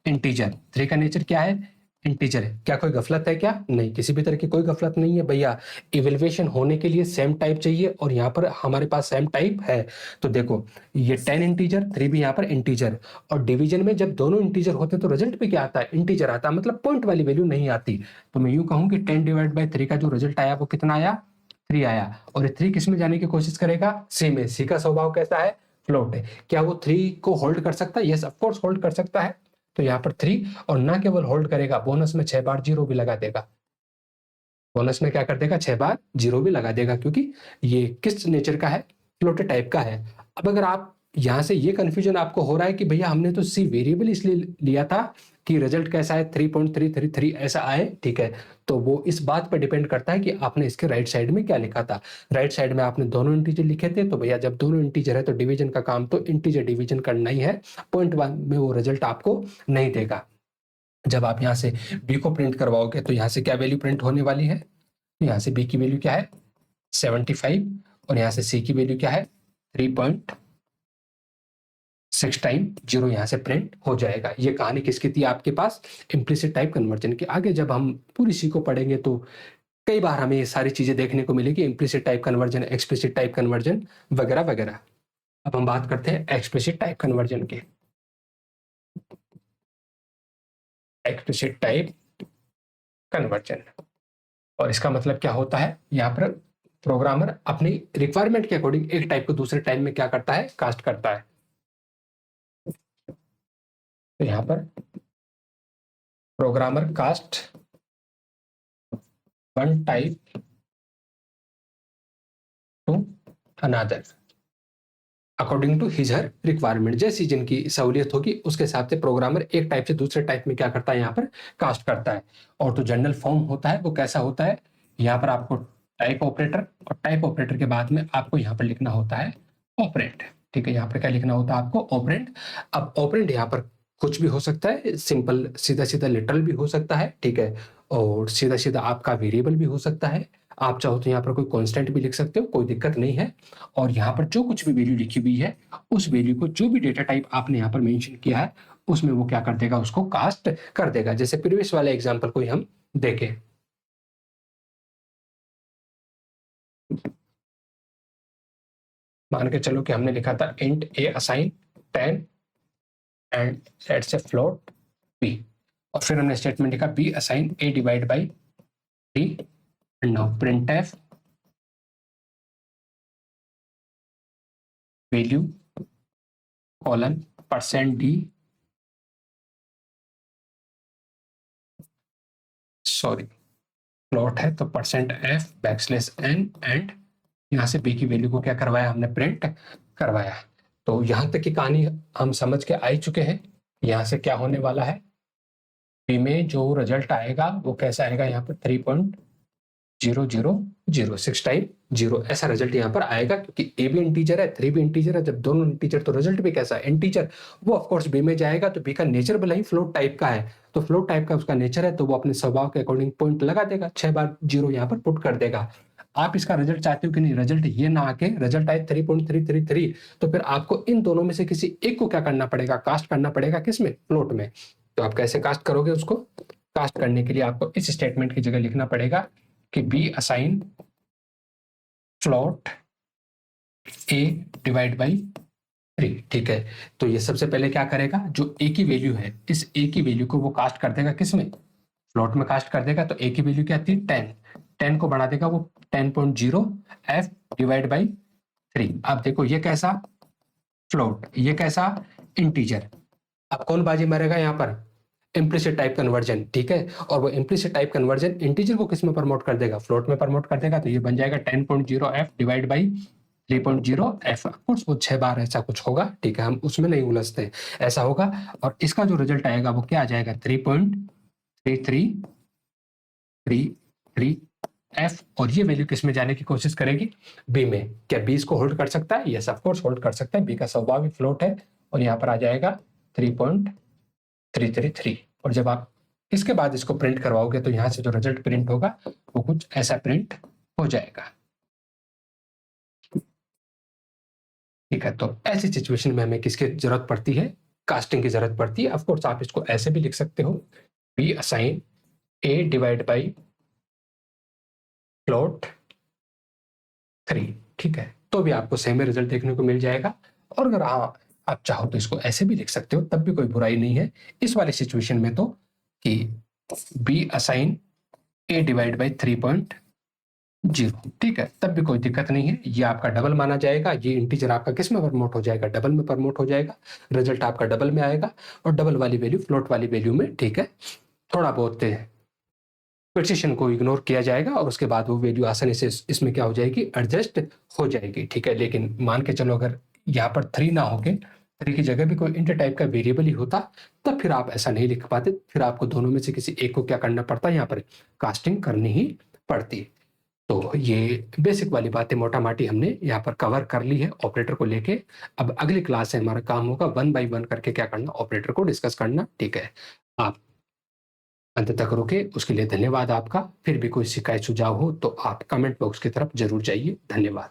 इंटीजर। 3 का नेचर क्या है? इंटीजर है। क्या कोई गफलत है क्या? नहीं, किसी भी तरह की कोई गफलत नहीं है भैया। इवेल्युएशन होने के लिए सेम टाइप चाहिए और यहाँ पर हमारे पास सेम टाइप है। तो देखो ये 10 इंटीजर, 3 भी यहाँ पर इंटीजर, और डिवीजन में जब दोनों इंटीजर होते हैं तो रिजल्ट भी क्या आता है? इंटीजर आता है, मतलब पॉइंट वाली वैल्यू नहीं आती। तो मैं यूं कहूं कि 10 डिवाइड बाई 3 का जो रिजल्ट आया वो कितना आया? 3 आया। और ये 3 किस में जाने की कोशिश करेगा? सी में। सी का स्वभाव कैसा है? फ्लोट है। क्या वो 3 को होल्ड कर सकता है? यस ऑफ कोर्स होल्ड कर सकता है। तो यहाँ पर 3, और ना केवल होल्ड करेगा, बोनस में 6 बार 0 भी लगा देगा। बोनस में क्या कर देगा? 6 बार 0 भी लगा देगा, क्योंकि ये किस नेचर का है? फ्लोटेड टाइप का है। अब अगर आप यहां से ये कंफ्यूजन आपको हो रहा है कि भैया हमने तो सी वेरिएबल इसलिए लिया था कि रिजल्ट कैसा है 3.333 ऐसा आए, ठीक है, तो वो इस बात पर डिपेंड करता है कि आपने इसके राइट साइड में क्या लिखा था। राइट साइड में आपने दोनों इंटीजर लिखे थे, तो भैया जब दोनों इंटीजर है तो डिवीजन का काम तो इंटीजर डिवीजन करना ही है। पॉइंट 1 में वो रिजल्ट आपको नहीं देगा। जब आप यहाँ से बी को प्रिंट करवाओगे तो यहाँ से क्या वैल्यू प्रिंट होने वाली है? यहाँ से बी की वैल्यू क्या है? 75, और यहाँ से सी की वैल्यू क्या है? 3.6 टाइम 0 यहाँ से प्रिंट हो जाएगा। ये कहानी किसकी थी आपके पास? इम्प्लिसिट टाइप कन्वर्जन की। आगे जब हम पूरी सी को पढ़ेंगे तो कई बार हमें ये सारी चीजें देखने को मिलेगी, implicit type conversion, explicit type conversion वगैरह वगैरह। अब हम बात करते हैं एक्सप्लिसिट टाइप कन्वर्जन की। एक्सप्लिसिट टाइप कन्वर्जन, और इसका मतलब क्या होता है? यहाँ पर प्रोग्रामर अपनी रिक्वायरमेंट के अकॉर्डिंग एक टाइप को दूसरे टाइप में क्या करता है? कास्ट करता है। तो यहाँ पर programmer cast one type to another according to his her requirement. जैसी जिनकी सहूलियत होगी उसके हिसाब से प्रोग्रामर एक टाइप से दूसरे टाइप में क्या करता है? यहाँ पर कास्ट करता है। और जो जनरल फॉर्म होता है वो कैसा होता है? यहाँ पर आपको टाइप ऑपरेटर, और टाइप ऑपरेटर के बाद में आपको यहाँ पर लिखना होता है ऑपरेंड। ठीक है, यहाँ पर क्या लिखना होता है आपको? ऑपरेंड। अब ऑपरेंड यहाँ पर कुछ भी हो सकता है, सिंपल सीधा सीधा लिटरल भी हो सकता है, ठीक है, और सीधा सीधा आपका वेरिएबल भी हो सकता है। आप चाहो तो यहाँ पर कोई कांस्टेंट भी लिख सकते हो, कोई दिक्कत नहीं है। और यहाँ पर जो कुछ भी वैल्यू लिखी हुई है उस वैल्यू को, जो भी डेटा टाइप आपने यहाँ पर मेंशन किया है उसमें वो क्या कर देगा? उसको कास्ट कर देगा। जैसे प्रीवियस वाले एग्जांपल को हम देखें, मान के चलो कि हमने लिखा था int A assign 10 and let's say float B, और फिर हमने स्टेटमेंट लिखा B assign A divide by 3 and now printf value colon %d, sorry float है तो %f\n, एंड यहाँ से बी की वैल्यू को क्या करवाया हमने? प्रिंट करवाया। तो यहाँ तक की कहानी हम समझ के आ चुके हैं। यहाँ से क्या होने वाला है? बी में जो रिजल्ट आएगा वो कैसा आएगा? यहाँ पर 3.0006 टाइम 0 ऐसा रिजल्ट यहाँ पर आएगा, क्योंकि ए भी इंटीजर है 3 भी इंटीजर है। जब दोनों इंटीजर तो रिजल्ट भी कैसा है? इंटीजर। वो ऑफकोर्स बी में जाएगा, तो बी का नेचर भले ही फ्लोट टाइप का है, तो फ्लोट टाइप का उसका नेचर है, तो वो अपने स्वभाव के अकॉर्डिंग पॉइंट लगा देगा, 6 बार 0 यहाँ पर पुट कर देगा। आप इसका रिजल्ट चाहते हो कि नहीं, रिजल्ट ये ना आके रिजल्ट आए 3.333, तो फिर आपको इन दोनों में से किसी एक को क्या करना पड़ेगा? कास्ट करना पड़ेगा। किसमें? फ्लोट में। तो आप कैसे कास्ट करोगे उसको? कास्ट करने के लिए आपको इस स्टेटमेंट की जगह लिखना पड़ेगा कि be assign float A divide by 3। ठीक है, तो ये सबसे पहले क्या करेगा? जो ए की वैल्यू है, इस ए की वैल्यू को वो कास्ट कर देगा। किसमें? फ्लोट में कास्ट कर देगा। तो ए की वैल्यू क्या थी? 10। 10 को बढ़ा देगा वो 10.0 f डिवाइड बाई 3। अब देखो ये कैसा? फ्लोट। ये कैसा? इंटीजर। अब कौन बाजी मारेगा यहाँ पर? Implicit type conversion. ठीक है, और वो इम्प्लिसिट टाइप कन्वर्जन इंटीजर को किस में प्रमोट कर देगा? फ्लोट में प्रमोट कर देगा। तो ये बन जाएगा 10.0 f divide by 3.0 f। Of course वो 6 बार ऐसा कुछ होगा, ठीक है, हम उसमें नहीं उलझते, ऐसा होगा। और इसका जो रिजल्ट आएगा वो क्या आ जाएगा? 3.3333 f, और ये वैल्यू किस में जाने की कोशिश करेगी? बी में। क्या बी इसको होल्ड कर सकता है? यस ऑफ कोर्स होल्ड कर सकता है, बी का स्वभाव ही फ्लोट है। और यहाँ पर आ जाएगा 3.333। और जब आप इसके बाद इसको प्रिंट करवाओगे तो यहाँ से जो रिजल्ट प्रिंट होगा वो कुछ ऐसा प्रिंट हो जाएगा। ठीक है, तो ऐसी सिचुएशन में हमें किसकी जरूरत पड़ती है? कास्टिंग की जरूरत पड़ती है। ऑफकोर्स आप इसको ऐसे भी लिख सकते हो, B assign A divide by plot 3। ठीक है, तो भी आपको सेम रिजल्ट देखने को मिल जाएगा। और अगर आप चाहो तो इसको ऐसे भी लिख सकते हो, तब भी कोई बुराई नहीं है इस वाले सिचुएशन में तो, कि B assign A divide by 3.0। ठीक है, तब भी कोई दिक्कत नहीं है। ये आपका डबल माना जाएगा, ये इंटीजर आपका किस में प्रमोट हो जाएगा? डबल में प्रमोट हो जाएगा, रिजल्ट आपका डबल में आएगा। और डबल वाली वैल्यू फ्लोट वाली वैल्यू में, ठीक है, थोड़ा बहुत प्रिसिशन को इग्नोर किया जाएगा और उसके बाद वो वैल्यू आसानी से इसमें क्या हो जाएगी? एडजस्ट हो जाएगी। ठीक है, लेकिन मान के चलो अगर यहाँ पर 3 ना होके 3 की जगह भी कोई इंटर टाइप का वेरिएबल ही होता, तब फिर आप ऐसा नहीं लिख पाते, फिर आपको दोनों में से किसी एक को क्या करना पड़ता है? यहाँ पर कास्टिंग करनी ही पड़ती। तो ये बेसिक वाली बातें मोटा माटी हमने यहाँ पर कवर कर ली है ऑपरेटर को लेके। अब अगली क्लास से हमारा काम होगा 1 बाई 1 करके क्या करना? ऑपरेटर को डिस्कस करना। ठीक है, आप अंत तक रुके, उसके लिए धन्यवाद आपका। फिर भी कोई शिकायत सुझाव हो तो आप कमेंट बॉक्स की तरफ जरूर जाइए। धन्यवाद।